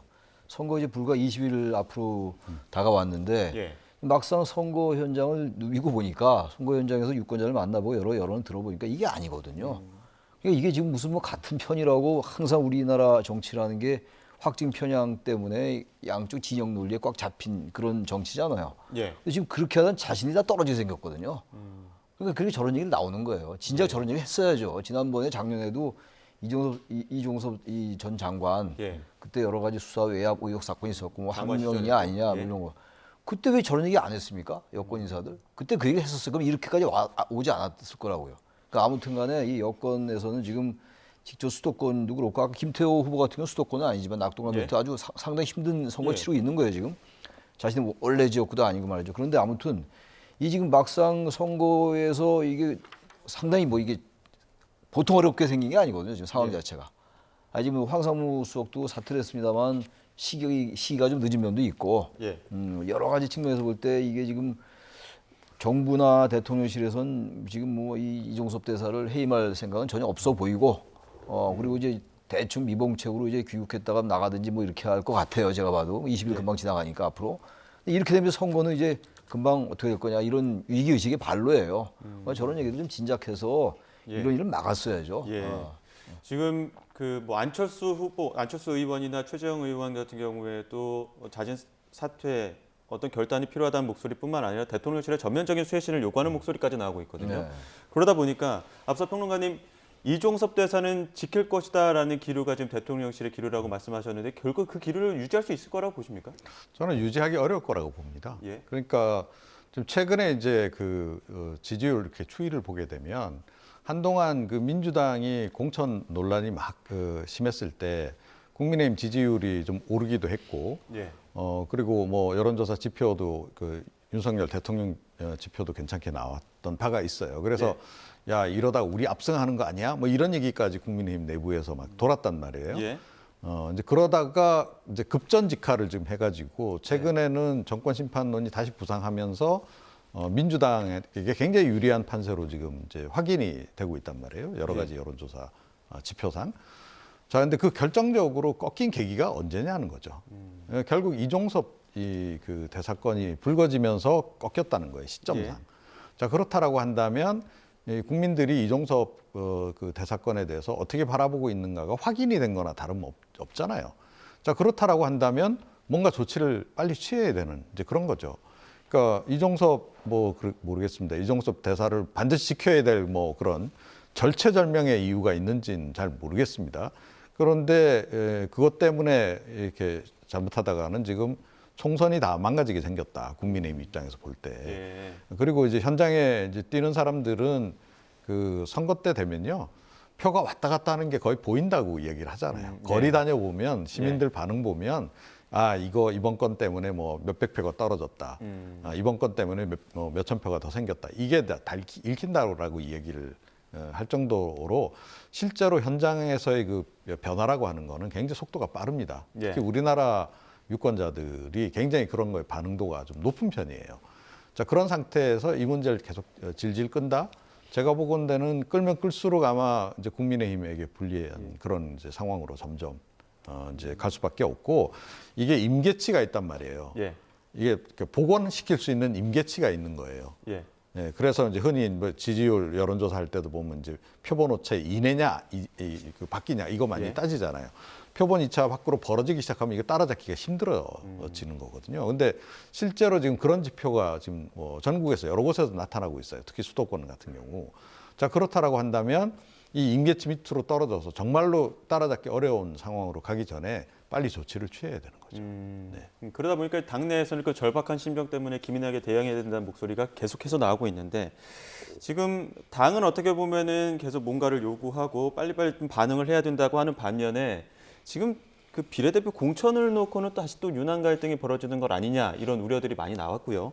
선거 이제 불과 20일 앞으로 다가왔는데 막상 선거 현장을 누비고 보니까 선거 현장에서 유권자를 만나보고 여러 여론을 들어보니까 이게 아니거든요. 그러니까 이게 지금 무슨 뭐 같은 편이라고 항상 우리나라 정치라는 게 확증 편향 때문에 양쪽 진영 논리에 꽉 잡힌 그런 정치잖아요. 근데 지금 그렇게 하던 자신이 다 떨어지게 생겼거든요. 그러니까 그렇게 저런 얘기를 나오는 거예요. 진작 저런 얘기 했어야죠. 지난번에 작년에도 이종섭 전 장관 그때 여러 가지 수사 외압 의혹 사건이 있었고 뭐 한명이냐 아니냐 뭐 이런 거. 그때 왜 저런 얘기 안 했습니까? 여권 인사들. 그때 그 얘기 했었어요. 그럼 이렇게까지 오지 않았을 거라고요. 그러니까 아무튼 간에 이 여권에서는 지금 직접 수도권도 그렇고 아까 김태호 후보 같은 경우는 수도권은 아니지만 낙동강 벨트 아주 상당히 힘든 선거 치르고 있는 거예요 지금. 자신의 원래 지역구도 아니고 말이죠. 그런데 아무튼 이 지금 막상 선거에서 이게 상당히 뭐 이게 보통 어렵게 생긴 게 아니거든요 지금 상황 자체가. 지금 황상무 수석도 사퇴를 했습니다만 시기가 좀 늦은 면도 있고 여러 가지 측면에서 볼 때 이게 지금 정부나 대통령실에선 지금 뭐 이종섭 대사를 해임할 생각은 전혀 없어 보이고 그리고 이제 대충 미봉책으로 이제 귀국했다가 나가든지 뭐 이렇게 할 것 같아요. 제가 봐도 20일 금방 지나가니까 앞으로. 이렇게 되면 선거는 이제 금방 어떻게 될 거냐 이런 위기의식의 발로예요. 저런 얘기도 좀 진작해서 이런 일을 막았어야죠. 예. 지금 그 뭐 안철수 의원이나 최재형 의원 같은 경우에도 자진 사퇴 어떤 결단이 필요하다는 목소리뿐만 아니라 대통령실의 전면적인 쇄신을 요구하는 목소리까지 나오고 있거든요. 그러다 보니까 앞서 평론가님 이종섭 대사는 지킬 것이다라는 기류가 지금 대통령실의 기류라고 말씀하셨는데 결국 그 기류를 유지할 수 있을 거라고 보십니까? 저는 유지하기 어려울 거라고 봅니다. 예. 그러니까 좀 최근에 이제 그 지지율 이렇게 추이를 보게 되면 한동안 그 민주당이 공천 논란이 막 심했을 때 국민의힘 지지율이 좀 오르기도 했고, 예. 그리고 뭐 여론조사 지표도 그 윤석열 대통령 지표도 괜찮게 나왔던 바가 있어요. 그래서 야 이러다가 우리 압승하는 거 아니야? 뭐 이런 얘기까지 국민의힘 내부에서 막 돌았단 말이에요. 예. 이제 그러다가 이제 급전직하를 지금 해가지고 최근에는 정권 심판론이 다시 부상하면서 민주당에게 굉장히 유리한 판세로 지금 이제 확인이 되고 있단 말이에요. 여러 가지 여론조사 지표상. 자, 근데 그 결정적으로 꺾인 계기가 언제냐는 거죠. 결국 이종섭 그 대사건이 불거지면서 꺾였다는 거예요, 시점상. 예. 자, 그렇다라고 한다면 국민들이 이종섭 그 대사건에 대해서 어떻게 바라보고 있는가가 확인이 된 거나 다름없잖아요. 자, 그렇다라고 한다면 뭔가 조치를 빨리 취해야 되는 이제 그런 거죠. 그러니까 이종섭 모르겠습니다. 이종섭 대사를 반드시 지켜야 될 뭐 그런 절체절명의 이유가 있는지는 잘 모르겠습니다. 그런데 그것 때문에 이렇게 잘못하다가는 지금 총선이 다 망가지게 생겼다. 국민의힘 입장에서 볼 때. 예. 그리고 이제 현장에 이제 뛰는 사람들은 그 선거 때 되면요. 표가 왔다 갔다 하는 게 거의 보인다고 얘기를 하잖아요. 거리 다녀보면 시민들 반응 보면 아, 이거 이번 건 때문에 뭐 몇백 표가 떨어졌다. 이번 건 때문에 몇천 표가 더 생겼다. 이게 다 읽힌다라고 얘기를 할 정도로 실제로 현장에서의 그 변화라고 하는 거는 굉장히 속도가 빠릅니다. 특히 우리나라 유권자들이 굉장히 그런 거에 반응도가 좀 높은 편이에요. 자, 그런 상태에서 이 문제를 계속 질질 끈다? 제가 보건대는 끌면 끌수록 아마 이제 국민의힘에게 불리한 그런 이제 상황으로 점점 이제 갈 수밖에 없고 이게 임계치가 있단 말이에요. 예. 이게 복원시킬 수 있는 임계치가 있는 거예요. 예. 예, 그래서 이제 흔히 뭐 지지율 여론조사 할 때도 보면 이제 표본 오차 이내냐, 그 바뀌냐 이거 많이 따지잖아요. 표본 이차 밖으로 벌어지기 시작하면 이거 따라잡기가 힘들어지는 거거든요. 근데 실제로 지금 그런 지표가 지금 뭐 전국에서 여러 곳에서 나타나고 있어요. 특히 수도권 같은 경우. 자, 그렇다라고 한다면 이 임계치 밑으로 떨어져서 정말로 따라잡기 어려운 상황으로 가기 전에 빨리 조치를 취해야 되는 거죠. 네. 그러다 보니까 당내에서는 그 절박한 심정 때문에 기민하게 대응해야 된다는 목소리가 계속해서 나오고 있는데 지금 당은 어떻게 보면은 계속 뭔가를 요구하고 빨리빨리 좀 반응을 해야 된다고 하는 반면에 지금 그 비례대표 공천을 놓고는 다시 또 유난 갈등이 벌어지는 것 아니냐 이런 우려들이 많이 나왔고요.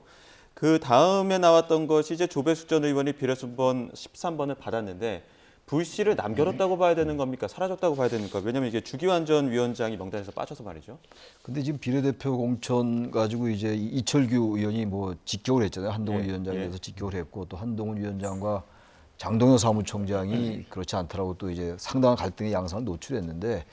그 다음에 나왔던 것이 이제 조배숙 전 의원이 비례수번 13번을 받았는데 불씨를 남겨뒀다고 봐야 되는 겁니까? 사라졌다고 봐야 됩니까? 왜냐하면 이게 주기환 전 위원장이 명단에서 빠져서 말이죠. 근데 지금 비례대표 공천 가지고 이제 이철규 의원이 뭐 직격을 했잖아요. 한동훈 위원장에 대해서 직격을 했고 또 한동훈 위원장과 장동혁 사무총장이 그렇지 않더라고 또 이제 상당한 갈등의 양상을 노출했는데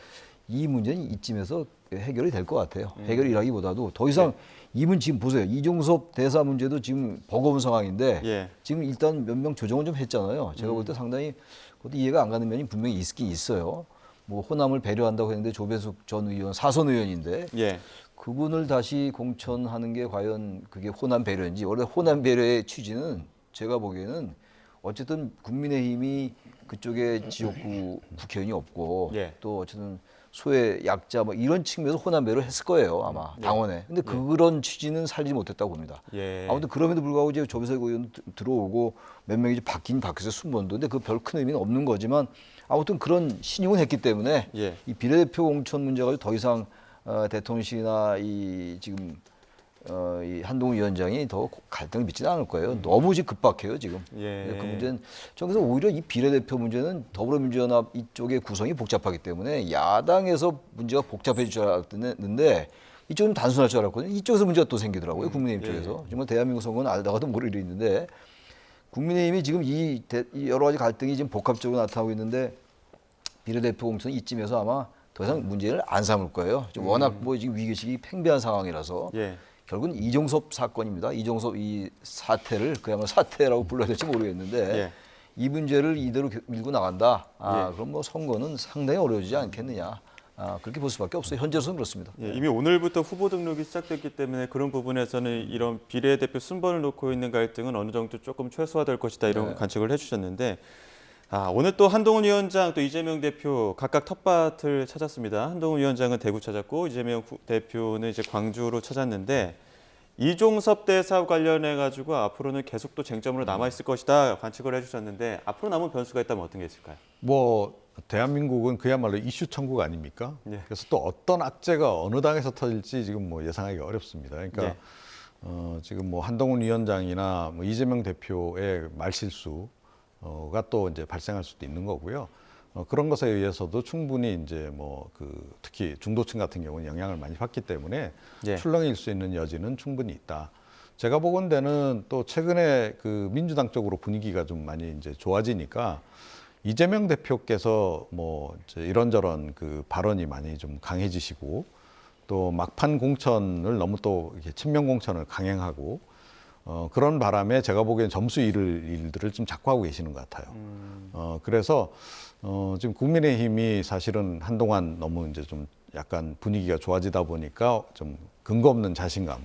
이 문제는 이쯤에서 해결이 될 것 같아요. 해결이라기보다도 더 이상 이분 지금 보세요. 이종섭 대사 문제도 지금 버거운 상황인데 지금 일단 몇 명 조정을 좀 했잖아요. 제가 볼 때 상당히 그것도 이해가 안 가는 면이 분명히 있긴 있어요. 뭐 호남을 배려한다고 했는데 조배숙 전 의원 사선 의원인데 그분을 다시 공천하는 게 과연 그게 호남 배려인지 원래 호남 배려의 취지는 제가 보기에는 어쨌든 국민의힘이 그쪽에 지역구 국회의원이 없고 또 어쨌든 소외 약자 뭐 이런 측면에서 호남 배려를 했을 거예요 아마 당원에. 근데 그런 취지는 살리지 못했다고 봅니다. 아무튼 그럼에도 불구하고 이제 조배석 의원 들어오고 몇 명이 바뀌었어요 순번도. 근데 그 별 큰 의미는 없는 거지만 아무튼 그런 신용은 했기 때문에 이 비례대표 공천 문제가 더 이상 대통령실이나 이 지금 이 한동훈 위원장이 더 갈등을 빚지는 않을 거예요. 너무 지금 급박해요 지금. 그 문제는 저기서 오히려 이 비례대표 문제는 더불어민주연합 이쪽의 구성이 복잡하기 때문에 야당에서 문제가 복잡해질 줄 알았는데 이쪽은 단순할 줄 알았거든요. 이쪽에서 문제가 또 생기더라고요. 국민의힘 쪽에서. 정말 대한민국 선거는 알다가도 모를 일이 있는데 국민의힘이 지금 이 여러 가지 갈등이 지금 복합적으로 나타나고 있는데 비례대표 공천은 이쯤에서 아마 더 이상 문제를 안 삼을 거예요. 워낙 뭐 지금 위기의식이 팽배한 상황이라서 결국은 이종섭 사건입니다. 이종섭 이 사태를 그야말로 사태라고 불러야 될지 모르겠는데 이 문제를 이대로 밀고 나간다. 그럼 뭐 선거는 상당히 어려워지지 않겠느냐. 그렇게 볼 수밖에 없어요. 현재로서는 그렇습니다. 예, 이미 오늘부터 후보 등록이 시작됐기 때문에 그런 부분에서는 이런 비례대표 순번을 놓고 있는 갈등은 어느 정도 조금 최소화될 것이다 이런 관측을 해주셨는데 오늘 또 한동훈 위원장 또 이재명 대표 각각 텃밭을 찾았습니다. 한동훈 위원장은 대구 찾았고 이재명 대표는 이제 광주로 찾았는데 이종섭 대사 관련해 가지고 앞으로는 계속 또 쟁점으로 남아 있을 것이다 관측을 해주셨는데 앞으로 남은 변수가 있다면 어떤 게 있을까요? 뭐 대한민국은 그야말로 이슈 천국 아닙니까? 그래서 또 어떤 악재가 어느 당에서 터질지 지금 뭐 예상하기 어렵습니다. 그러니까 지금 뭐 한동훈 위원장이나 뭐 이재명 대표의 말실수가 또 이제 발생할 수도 있는 거고요. 그런 것에 의해서도 충분히 이제 뭐 특히 중도층 같은 경우는 영향을 많이 받기 때문에 출렁일 수 있는 여지는 충분히 있다. 제가 보건대는 또 최근에 그 민주당 쪽으로 분위기가 좀 많이 이제 좋아지니까 이재명 대표께서 뭐 이런저런 그 발언이 많이 좀 강해지시고 또 막판 공천을 너무 또 이렇게 친명 공천을 강행하고 그런 바람에 제가 보기엔 점수 잃을 일들을 좀 자꾸 하고 계시는 것 같아요. 그래서 지금 국민의힘이 사실은 한동안 너무 이제 좀 약간 분위기가 좋아지다 보니까 좀 근거 없는 자신감을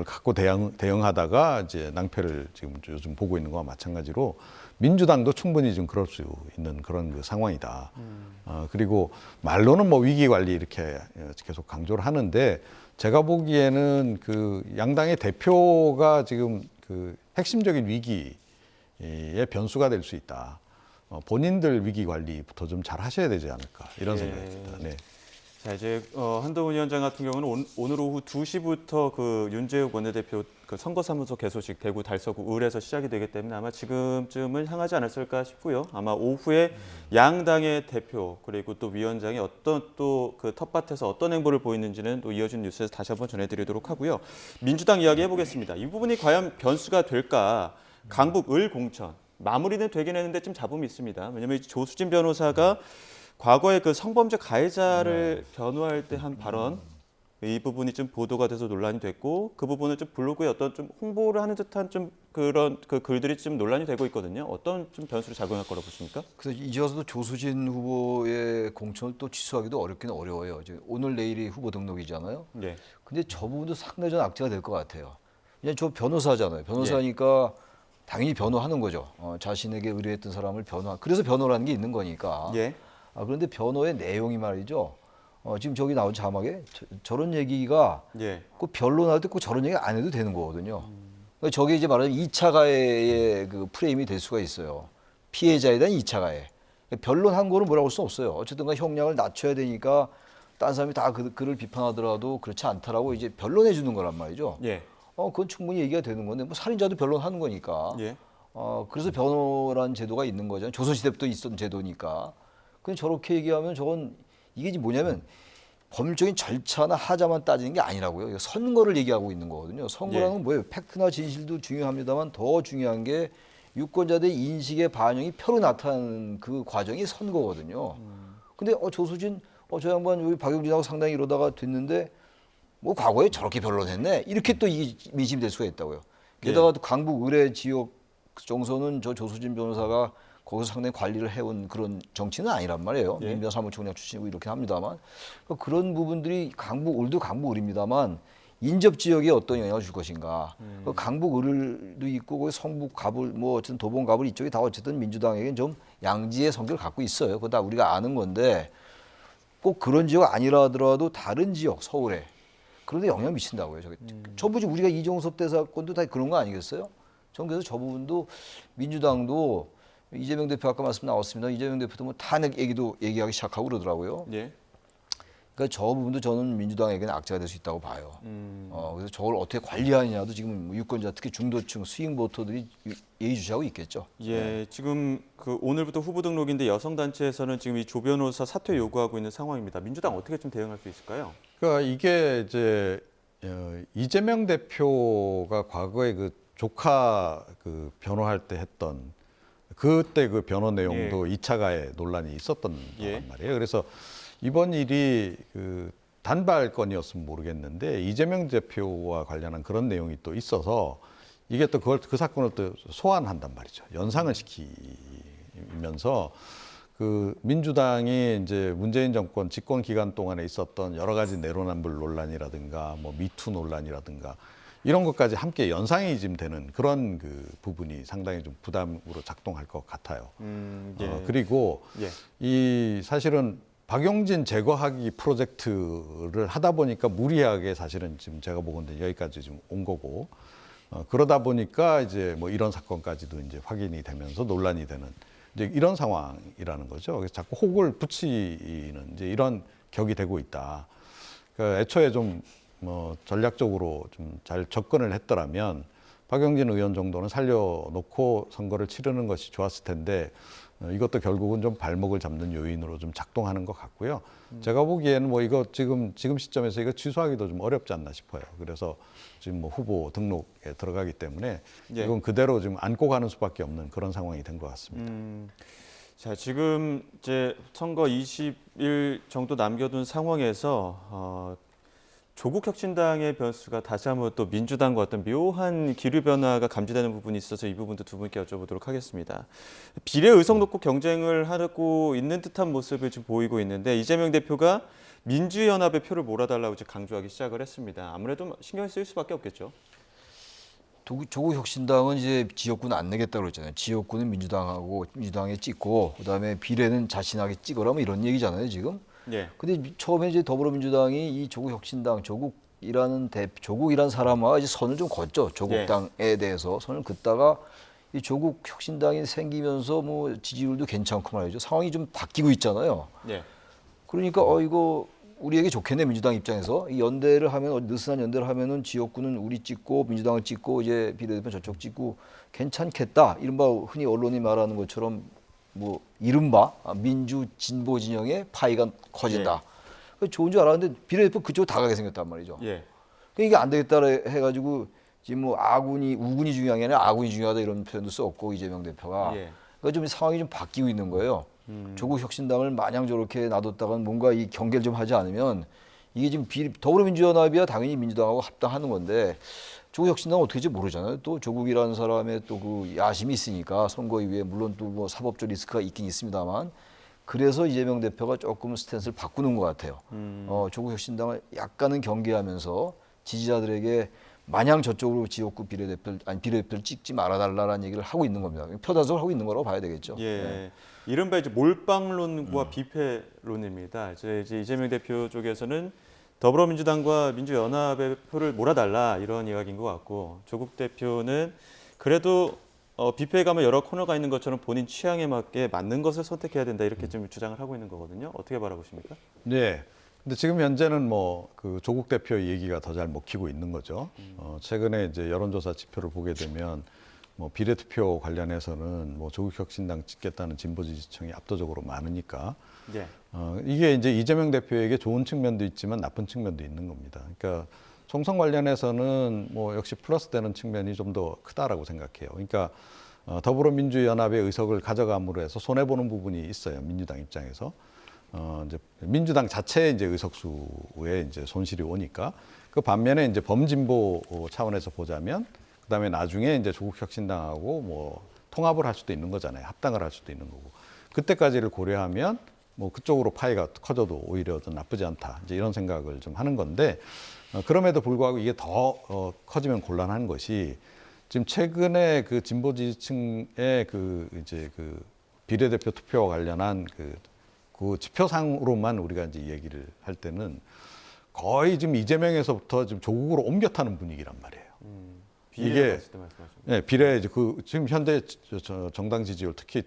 갖고 대응하다가 이제 낭패를 지금 요즘 보고 있는 거와 마찬가지로 민주당도 충분히 좀 그럴 수 있는 그런 그 상황이다. 그리고 말로는 뭐 위기 관리 이렇게 계속 강조를 하는데 제가 보기에는 그 양당의 대표가 지금 그 핵심적인 위기의 변수가 될 수 있다. 본인들 위기 관리부터 좀 잘 하셔야 되지 않을까 이런 생각이 듭니다. 네. 자, 이제 한동훈 위원장 같은 경우는 오늘 오후 2시부터 그 윤재욱 원내대표 그 선거사무소 개소식 대구 달서구 을에서 시작이 되기 때문에 아마 지금쯤은 향하지 않았을까 싶고요. 아마 오후에 양당의 대표 그리고 또 위원장이 어떤 또 그 텃밭에서 어떤 행보를 보이는지는 또 이어진 뉴스에서 다시 한번 전해드리도록 하고요. 민주당 이야기 해보겠습니다. 이 부분이 과연 변수가 될까? 강북 을 공천 마무리는 되긴 했는데 좀 잡음이 있습니다. 왜냐하면 조수진 변호사가 과거에 그 성범죄 가해자를 변호할 때 한 발언 이 부분이 좀 보도가 돼서 논란이 됐고 그 부분을 좀 블로그에 어떤 좀 홍보를 하는 듯한 좀 그런 그 글들이 좀 논란이 되고 있거든요. 어떤 좀 변수를 작용할 거라고 보십니까? 그래서 이제 와서도 조수진 후보의 공천을 또 취소하기도 어렵긴 어려워요. 이제 오늘 내일이 후보 등록이잖아요. 네. 근데 저 부분도 상당히 좀 악재가 될 것 같아요. 그냥 저 변호사잖아요. 변호사니까 당연히 변호하는 거죠. 자신에게 의뢰했던 사람을 그래서 변호라는 게 있는 거니까. 그런데 변호의 내용이 말이죠. 지금 저기 나온 자막에 저런 얘기가 꼭 변론할 때 꼭 저런 얘기 안 해도 되는 거거든요. 그러니까 저게 이제 말하자면 2차 가해의 그 프레임이 될 수가 있어요. 피해자에 대한 2차 가해. 변론한 거는 뭐라고 할 수 없어요. 어쨌든 간 형량을 낮춰야 되니까 딴 사람이 다 그를 비판하더라도 그렇지 않다라고 이제 변론해 주는 거란 말이죠. 그건 충분히 얘기가 되는 건데 뭐 살인자도 변론하는 거니까. 그래서 변호란 제도가 있는 거잖아요. 조선시대 때부터 있었던 제도니까. 근데 저렇게 얘기하면 이게 뭐냐면 법률적인 절차나 하자만 따지는 게 아니라고요. 선거를 얘기하고 있는 거거든요. 선거라는 건 뭐예요? 팩트나 진실도 중요합니다만 더 중요한 게 유권자들의 인식의 반영이 표로 나타나는 그 과정이 선거거든요. 근데 조수진 저 양반 여기 박용진하고 상당히 이러다가 됐는데 뭐 과거에 저렇게 변론했네. 이렇게 또 이게 민심이 될 수가 있다고요. 게다가 또 강북 의뢰 지역 정서는 저 조수진 변호사가 거기서 상당히 관리를 해온 그런 정치는 아니란 말이에요. 민주당 사무총장 출신이고 이렇게 합니다만 그런 부분들이 을도 강북 을입니다만 인접 지역에 어떤 영향을 줄 것인가. 강북 을도 있고 거기 성북 갑을 뭐 어쨌든 도봉 갑을 이쪽이 다 어쨌든 민주당에게는 좀 양지의 성격을 갖고 있어요. 그거 다 우리가 아는 건데 꼭 그런 지역 아니라 하더라도 다른 지역 서울에 그런데 영향 미친다고요. 전부 우리가 이종섭 대사 건도 다 그런 거 아니겠어요? 전 그래서 저 부분도 민주당도 이재명 대표 아까 말씀 나왔습니다. 이재명 대표도 뭐 탄핵 얘기하기 시작하고 그러더라고요. 그러니까 저 부분도 저는 민주당에게는 악재가 될 수 있다고 봐요. 그래서 저걸 어떻게 관리하느냐도 지금 유권자 특히 중도층 스윙 보터들이 예의주시하고 있겠죠. 지금 그 오늘부터 후보 등록인데 여성 단체에서는 지금 이 조 변호사 사퇴 요구하고 있는 상황입니다. 민주당 어떻게 좀 대응할 수 있을까요? 그러니까 이게 이제 이재명 대표가 과거에 그 조카 그 변호할 때 했던 그때 그 변호 내용도 2차 가해 논란이 있었던 거란 말이에요. 그래서 이번 일이 그 단발 건이었으면 모르겠는데 이재명 대표와 관련한 그런 내용이 또 있어서 이게 또 그 사건을 또 소환한단 말이죠. 연상을 시키면서 그 민주당이 이제 문재인 정권 집권 기간 동안에 있었던 여러 가지 내로남불 논란이라든가 뭐 미투 논란이라든가 이런 것까지 함께 연상이 지금 되는 그런 그 부분이 상당히 좀 부담으로 작동할 것 같아요. 예. 그리고 예. 이 사실은 박용진 제거하기 프로젝트를 하다 보니까 무리하게 사실은 지금 제가 보건대 여기까지 좀 온 거고 그러다 보니까 이제 뭐 이런 사건까지도 이제 확인이 되면서 논란이 되는 이제 이런 상황이라는 거죠. 그래서 자꾸 혹을 붙이는 이제 이런 격이 되고 있다. 그러니까 애초에 좀 뭐 전략적으로 좀 잘 접근을 했더라면 박용진 의원 정도는 살려놓고 선거를 치르는 것이 좋았을 텐데 이것도 결국은 좀 발목을 잡는 요인으로 좀 작동하는 것 같고요. 제가 보기에는 뭐 이거 지금 시점에서 이거 취소하기도 좀 어렵지 않나 싶어요. 그래서 지금 뭐 후보 등록에 들어가기 때문에 예. 이건 그대로 지금 안고 가는 수밖에 없는 그런 상황이 된 것 같습니다. 자, 지금 이제 선거 20일 정도 남겨둔 상황에서 조국혁신당의 변수가 다시 한번 또 민주당과 어떤 묘한 기류 변화가 감지되는 부분이 있어서 이 부분도 두 분께 여쭤보도록 하겠습니다. 비례 의석 놓고 경쟁을 하고 있는 듯한 모습을 지금 보이고 있는데 이재명 대표가 민주연합의 표를 몰아달라고 지금 강조하기 시작을 했습니다. 아무래도 신경 쓸 수밖에 없겠죠. 조국혁신당은 이제 지역군 안 내겠다고 그랬잖아요. 지역군은 민주당에 찍고 그다음에 비례는 자신에게 찍어라 뭐 이런 얘기잖아요, 지금. 예. 근데 처음에 이제 더불어민주당이 이 조국혁신당 조국이라는 사람과 이제 선을 좀 걷죠. 조국당에 대해서 선을 긋다가 이 조국혁신당이 생기면서 뭐 지지율도 괜찮고 말이죠. 상황이 좀 바뀌고 있잖아요. 예. 그러니까 이거 우리에게 좋겠네 민주당 입장에서 이 연대를 하면 느슨한 연대를 하면은 지역구는 우리 찍고 민주당을 찍고 이제 비례대표 저쪽 찍고 괜찮겠다. 이른바 흔히 언론이 말하는 것처럼 뭐 이른바 민주 진보 진영의 파이가 커진다. 예. 좋은 줄 알았는데 비례대표 그쪽 다 가게 생겼단 말이죠. 예. 그러니까 이게 안 되겠다 해가지고 지금 뭐 우군이 중요한 게 아니라 아군이 중요하다 이런 표현도 썼고 이재명 대표가. 예. 그러니까 좀 상황이 좀 바뀌고 있는 거예요. 조국혁신당을 마냥 저렇게 놔뒀다가 뭔가 이 경계를 좀 하지 않으면 이게 지금 더불어민주연합이야 당연히 민주당하고 합당하는 건데 조국혁신당은 어떻게 될지 모르잖아요. 또 조국이라는 사람의 또 그 야심이 있으니까 선거 이후에 물론 또 뭐 사법적 리스크가 있긴 있습니다만 그래서 이재명 대표가 조금 스탠스를 바꾸는 것 같아요. 조국혁신당을 약간은 경계하면서 지지자들에게 마냥 저쪽으로 지역구 비례대표를 찍지 말아달라는 얘기를 하고 있는 겁니다. 표단속을 하고 있는 거라고 봐야 되겠죠. 예. 네. 이른바 이제 몰빵론과 비패론입니다. 이제 이재명 대표 쪽에서는 더불어민주당과 민주연합의 표를 몰아달라 이런 이야기인 것 같고 조국 대표는 그래도 비패감은 여러 코너가 있는 것처럼 본인 취향에 맞게 맞는 것을 선택해야 된다 이렇게 좀 주장을 하고 있는 거거든요. 어떻게 바라보십니까? 네. 근데 지금 현재는 뭐 그 조국 대표 얘기가 더 잘 먹히고 있는 거죠. 최근에 이제 여론조사 지표를 보게 되면 뭐 비례투표 관련해서는 뭐 조국혁신당 찍겠다는 진보 지지층이 압도적으로 많으니까 예. 이게 이제 이재명 대표에게 좋은 측면도 있지만 나쁜 측면도 있는 겁니다. 그러니까 총선 관련해서는 뭐 역시 플러스 되는 측면이 좀 더 크다라고 생각해요. 그러니까 더불어민주연합의 의석을 가져감으로 해서 손해 보는 부분이 있어요. 민주당 입장에서. 이제 민주당 자체의 이제 의석수에 이제 손실이 오니까 그 반면에 이제 범진보 차원에서 보자면 그다음에 나중에 이제 조국혁신당하고 뭐 통합을 할 수도 있는 거잖아요. 합당을 할 수도 있는 거고. 그때까지를 고려하면 뭐 그쪽으로 파이가 커져도 오히려 더 나쁘지 않다. 이제 이런 생각을 좀 하는 건데 그럼에도 불구하고 이게 더 커지면 곤란한 것이 지금 최근에 그 진보 지지층의 그 이제 그 비례대표 투표와 관련한 그 지표상으로만 우리가 이제 얘기를 할 때는 거의 지금 이재명에서부터 지금 조국으로 옮겨 타는 분위기란 말이에요. 이게 비례 그 지금 현재 정당 지지율 특히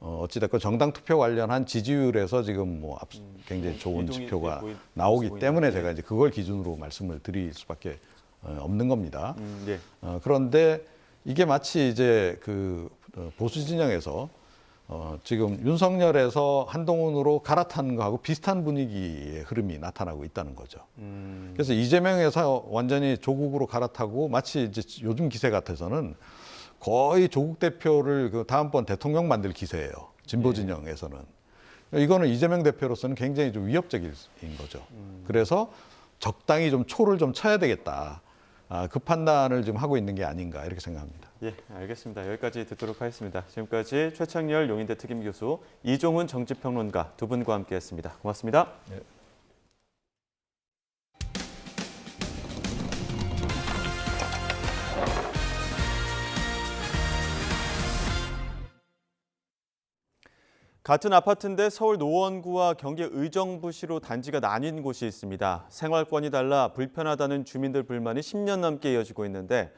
어찌됐건 정당 투표 관련한 지지율에서 지금 뭐 굉장히 좋은 지표가 나오기 때문에 제가 이제 그걸 기준으로 말씀을 드릴 수밖에 없는 겁니다. 예. 그런데 이게 마치 이제 그 보수 진영에서 지금 윤석열에서 한동훈으로 갈아타는 거하고 비슷한 분위기의 흐름이 나타나고 있다는 거죠. 그래서 이재명에서 완전히 조국으로 갈아타고 마치 이제 요즘 기세 같아서는 거의 조국 대표를 그 다음번 대통령 만들 기세예요. 진보 진영에서는. 이거는 이재명 대표로서는 굉장히 좀 위협적인 거죠. 그래서 적당히 좀 초를 좀 쳐야 되겠다. 그 판단을 좀 하고 있는 게 아닌가 이렇게 생각합니다. 예, 알겠습니다. 여기까지 듣도록 하겠습니다. 지금까지 최창렬 용인대 특임교수, 이종훈 정치평론가 두 분과 함께했습니다. 고맙습니다. 네. 같은 아파트인데 서울 노원구와 경기 의정부시로 단지가 나뉜 곳이 있습니다. 생활권이 달라 불편하다는 주민들 불만이 10년 넘게 이어지고 있는데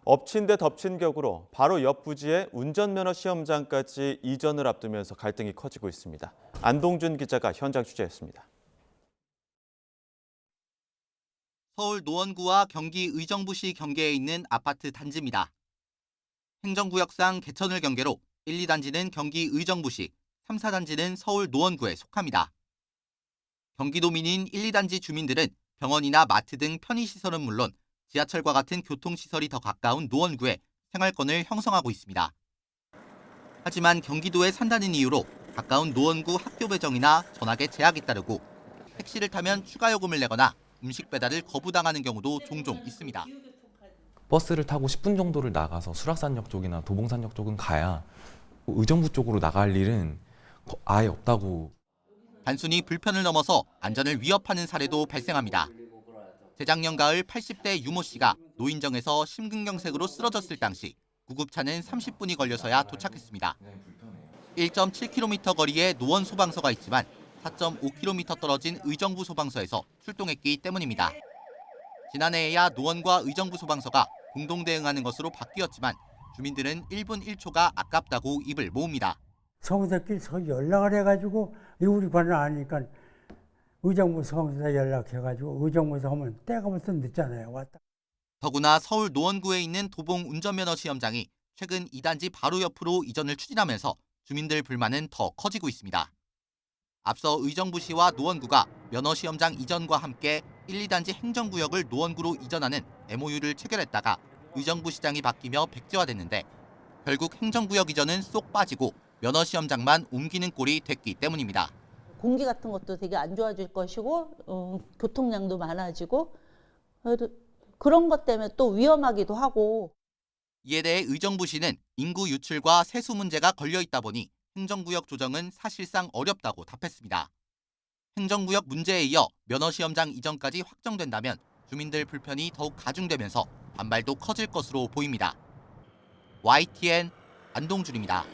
엎친 데 덮친 격으로 바로 옆 부지에 운전면허 시험장까지 이전을 앞두면서 갈등이 커지고 있습니다. 안동준 기자가 현장 취재했습니다. 서울 노원구와 경기 의정부시 경계에 있는 아파트 단지입니다. 행정구역상 개천을 경계로 1, 2단지는 경기 의정부시, 3, 4단지는 서울 노원구에 속합니다. 경기도민인 1, 2단지 주민들은 병원이나 마트 등 편의시설은 물론 지하철과 같은 교통시설이 더 가까운 노원구에 생활권을 형성하고 있습니다. 하지만 경기도에 산다는 이유로 가까운 노원구 학교 배정이나 전학에 제약이 따르고 택시를 타면 추가 요금을 내거나 음식 배달을 거부당하는 경우도 종종 있습니다. 버스를 타고 10분 정도를 나가서 수락산역 쪽이나 도봉산역 쪽은 가야 의정부 쪽으로 나갈 일은 아예 없다고. 단순히 불편을 넘어서 안전을 위협하는 사례도 발생합니다. 재작년 가을 80대 유모 씨가 노인정에서 심근경색으로 쓰러졌을 당시 구급차는 30분이 걸려서야 도착했습니다. 1.7km 거리에 노원 소방서가 있지만 4.5km 떨어진 의정부 소방서에서 출동했기 때문입니다. 지난해에야 노원과 의정부 소방서가 공동 대응하는 것으로 바뀌었지만 주민들은 1분 1초가 아깝다고 입을 모읍니다. 서울서끼리 연락을 해가지고 우리 관을 아니까 의정부 소방서에 연락해가지고 의정부에서 하면 때가 벌써 늦잖아요. 왔다. 더구나 서울 노원구에 있는 도봉 운전면허 시험장이 최근 2단지 바로 옆으로 이전을 추진하면서 주민들 불만은 더 커지고 있습니다. 앞서 의정부시와 노원구가 면허 시험장 이전과 함께 1, 2단지 행정구역을 노원구로 이전하는 MOU를 체결했다가 의정부시장이 바뀌며 백지화됐는데 결국 행정구역 이전은 쏙 빠지고 면허 시험장만 옮기는 꼴이 됐기 때문입니다. 공기 같은 것도 되게 안 좋아질 것이고 교통량도 많아지고 그런 것 때문에 또 위험하기도 하고. 이에 대해 의정부시는 인구 유출과 세수 문제가 걸려 있다 보니 행정구역 조정은 사실상 어렵다고 답했습니다. 행정구역 문제에 이어 면허 시험장 이전까지 확정된다면 주민들 불편이 더욱 가중되면서 반발도 커질 것으로 보입니다. YTN 안동준입니다.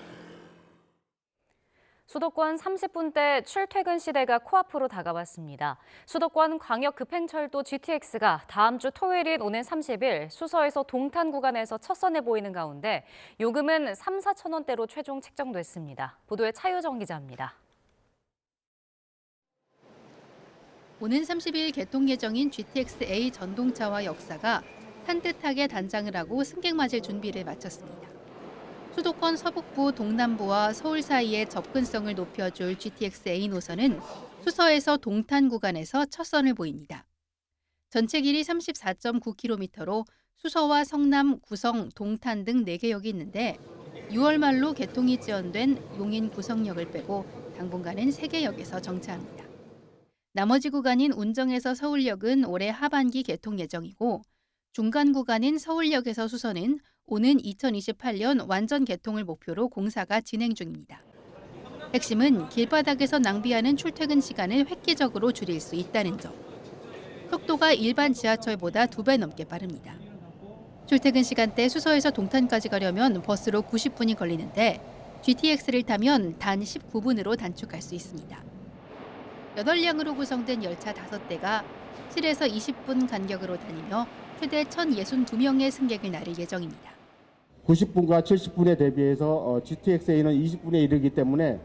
수도권 30분대 출퇴근 시대가 코앞으로 다가왔습니다. 수도권 광역급행철도 GTX가 다음 주 토요일인 오는 30일 수서에서 동탄 구간에서 첫 선에 보이는 가운데 요금은 3, 4천 원대로 최종 책정됐습니다. 보도에 차유정 기자입니다. 오는 30일 개통 예정인 GTX-A 전동차와 역사가 산뜻하게 단장을 하고 승객 맞을 준비를 마쳤습니다. 수도권 서북부, 동남부와 서울 사이의 접근성을 높여줄 GTX-A 노선은 수서에서 동탄 구간에서 첫 선을 보입니다. 전체 길이 34.9km로 수서와 성남, 구성, 동탄 등 4개역이 있는데 6월 말로 개통이 지연된 용인 구성역을 빼고 당분간은 3개 역에서 정차합니다. 나머지 구간인 운정에서 서울역은 올해 하반기 개통 예정이고 중간 구간인 서울역에서 수서는 오는 2028년 완전 개통을 목표로 공사가 진행 중입니다. 핵심은 길바닥에서 낭비하는 출퇴근 시간을 획기적으로 줄일 수 있다는 점. 속도가 일반 지하철보다 2배 넘게 빠릅니다. 출퇴근 시간대 수서에서 동탄까지 가려면 버스로 90분이 걸리는데 GTX를 타면 단 19분으로 단축할 수 있습니다. 8량으로 구성된 열차 5대가 7에서 20분 간격으로 다니며 최대 1,062명의 승객을 나를 예정입니다. 90분과 70분에 대비해서 GTX-A는 20분에 이르기 때문에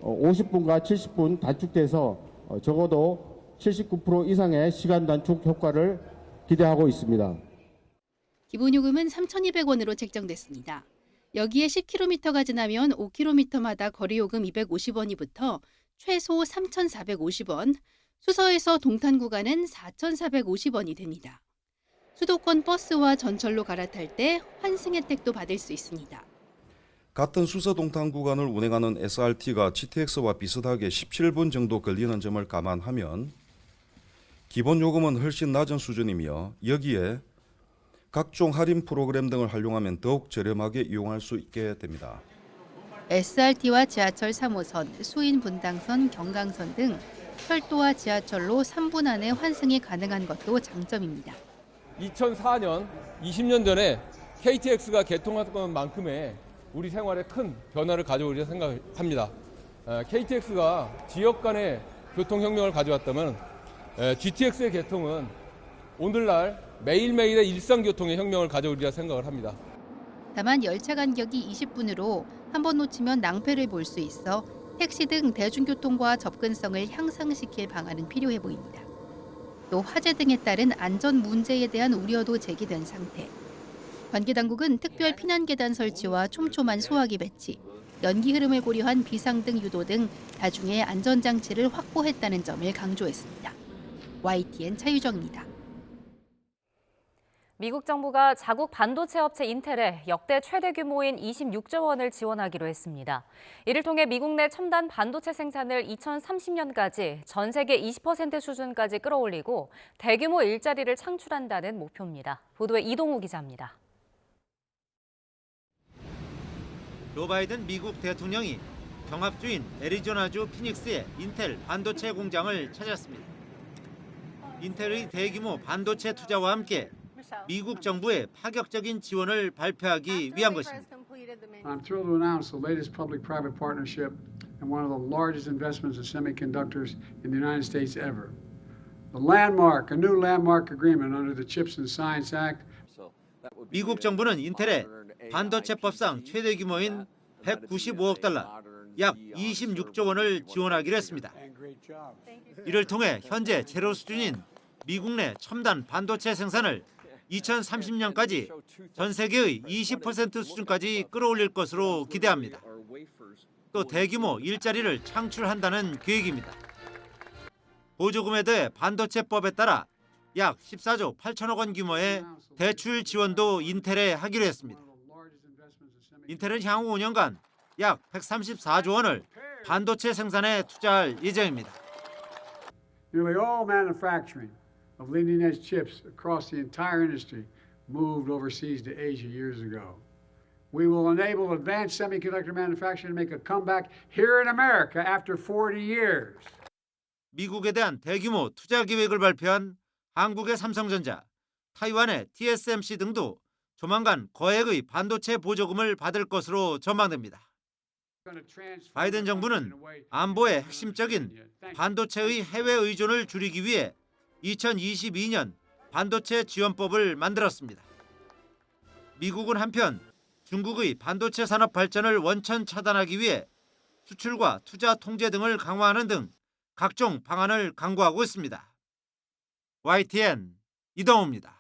50분과 70분 단축돼서 적어도 79% 이상의 시간 단축 효과를 기대하고 있습니다. 기본요금은 3,200원으로 책정됐습니다. 여기에 10km가 지나면 5km마다 거리요금 250원이 붙어 최소 3,450원, 수서에서 동탄 구간은 4,450원이 됩니다. 수도권 버스와 전철로 갈아탈 때 환승 혜택도 받을 수 있습니다. 같은 수서 동탄 구간을 운행하는 SRT가 GTX와 비슷하게 17분 정도 걸리는 점을 감안하면 기본 요금은 훨씬 낮은 수준이며 여기에 각종 할인 프로그램 등을 활용하면 더욱 저렴하게 이용할 수 있게 됩니다. SRT와 지하철 3호선, 수인 분당선, 경강선 등 철도와 지하철로 3분 안에 환승이 가능한 것도 장점입니다. 2004년, 20년 전에 KTX가 개통한 만큼의 우리 생활에 큰 변화를 가져오리라 생각합니다. KTX가 지역 간의 교통혁명을 가져왔다면 GTX의 개통은 오늘날 매일매일의 일상교통의 혁명을 가져오리라 생각을 합니다. 다만 열차 간격이 20분으로 한 번 놓치면 낭패를 볼 수 있어 택시 등 대중교통과 접근성을 향상시킬 방안은 필요해 보입니다. 또 화재 등에 따른 안전 문제에 대한 우려도 제기된 상태. 관계당국은 특별 피난계단 설치와 촘촘한 소화기 배치, 연기 흐름을 고려한 비상등 유도 등 다중의 안전장치를 확보했다는 점을 강조했습니다. YTN 차유정입니다. 미국 정부가 자국 반도체 업체 인텔에 역대 최대 규모인 26조 원을 지원하기로 했습니다. 이를 통해 미국 내 첨단 반도체 생산을 2030년까지 전 세계 20% 수준까지 끌어올리고 대규모 일자리를 창출한다는 목표입니다. 보도에 이동우 기자입니다. 조 바이든 미국 대통령이 경합주인 애리조나주 피닉스의 인텔 반도체 공장을 찾았습니다. 인텔의 대규모 반도체 투자와 함께 미국 정부의 파격적인 지원을 발표하기 위한 것입니다. I'm thrilled to announce the latest public-private partnership and one of the largest investments in semiconductors in the United States ever. A new landmark agreement under the CHIPS and Science Act. 미국 정부는 인텔에 반도체법상 최대 규모인 195억 달러, 약 26조 원을 지원하기로 했습니다. 이를 통해 현재 제로 수준인 미국 내 첨단 반도체 생산을 2030년까지 전 세계의 20% 수준까지 끌어올릴 것으로 기대합니다. 또 대규모 일자리를 창출한다는 계획입니다. 보조금에 대해 반도체법에 따라 약 14조 8천억 원 규모의 대출 지원도 인텔에 하기로 했습니다. 인텔은 향후 5년간 약 134조 원을 반도체 생산에 투자할 예정입니다. Nearly all manufacturing of leading-edge chips across the entire industry moved overseas to Asia years ago. We will enable advanced semiconductor manufacturing to make a comeback here in America after 40 years. 미국에 대한 대규모 투자 계획을 발표한 한국의 삼성전자, 타이완의 TSMC 등도 조만간 거액의 반도체 보조금을 받을 것으로 전망됩니다. 바이든 정부는 안보의 핵심적인 반도체의 해외 의존을 줄이기 위해 2022년 반도체 지원법을 만들었습니다. 미국은 한편 중국의 반도체 산업 발전을 원천 차단하기 위해 수출과 투자 통제 등을 강화하는 등 각종 방안을 강구하고 있습니다. YTN 이동우입니다.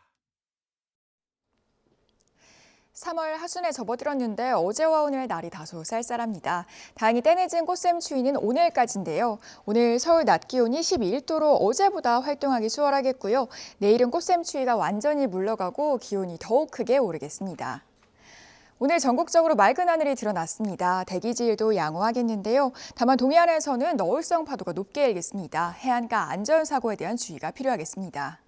3월 하순에 접어들었는데 어제와 오늘 날이 다소 쌀쌀합니다. 다행히 때내진 꽃샘 추위는 오늘까지인데요. 오늘 서울 낮 기온이 12도로 어제보다 활동하기 수월하겠고요. 내일은 꽃샘 추위가 완전히 물러가고 기온이 더욱 크게 오르겠습니다. 오늘 전국적으로 맑은 하늘이 드러났습니다. 대기질도 양호하겠는데요. 다만 동해안에서는 너울성 파도가 높게 일겠습니다. 해안가 안전사고에 대한 주의가 필요하겠습니다.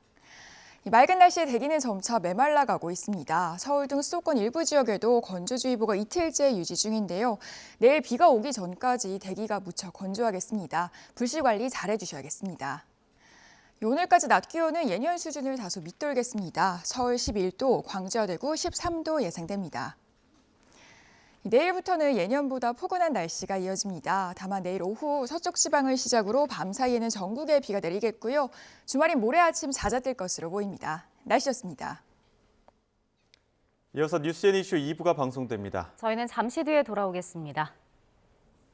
맑은 날씨에 대기는 점차 메말라가고 있습니다. 서울 등 수도권 일부 지역에도 건조주의보가 이틀째 유지 중인데요. 내일 비가 오기 전까지 대기가 무척 건조하겠습니다. 불씨 관리 잘해주셔야겠습니다. 오늘까지 낮 기온은 예년 수준을 다소 밑돌겠습니다. 서울 11도, 광주와 대구 13도 예상됩니다. 내일부터는 예년보다 포근한 날씨가 이어집니다. 다만 내일 오후 서쪽 지방을 시작으로 밤 사이에는 전국에 비가 내리겠고요. 주말인 모레 아침 잦아들 것으로 보입니다. 날씨였습니다. 이어서 뉴스앤이슈 2부가 방송됩니다. 저희는 잠시 뒤에 돌아오겠습니다.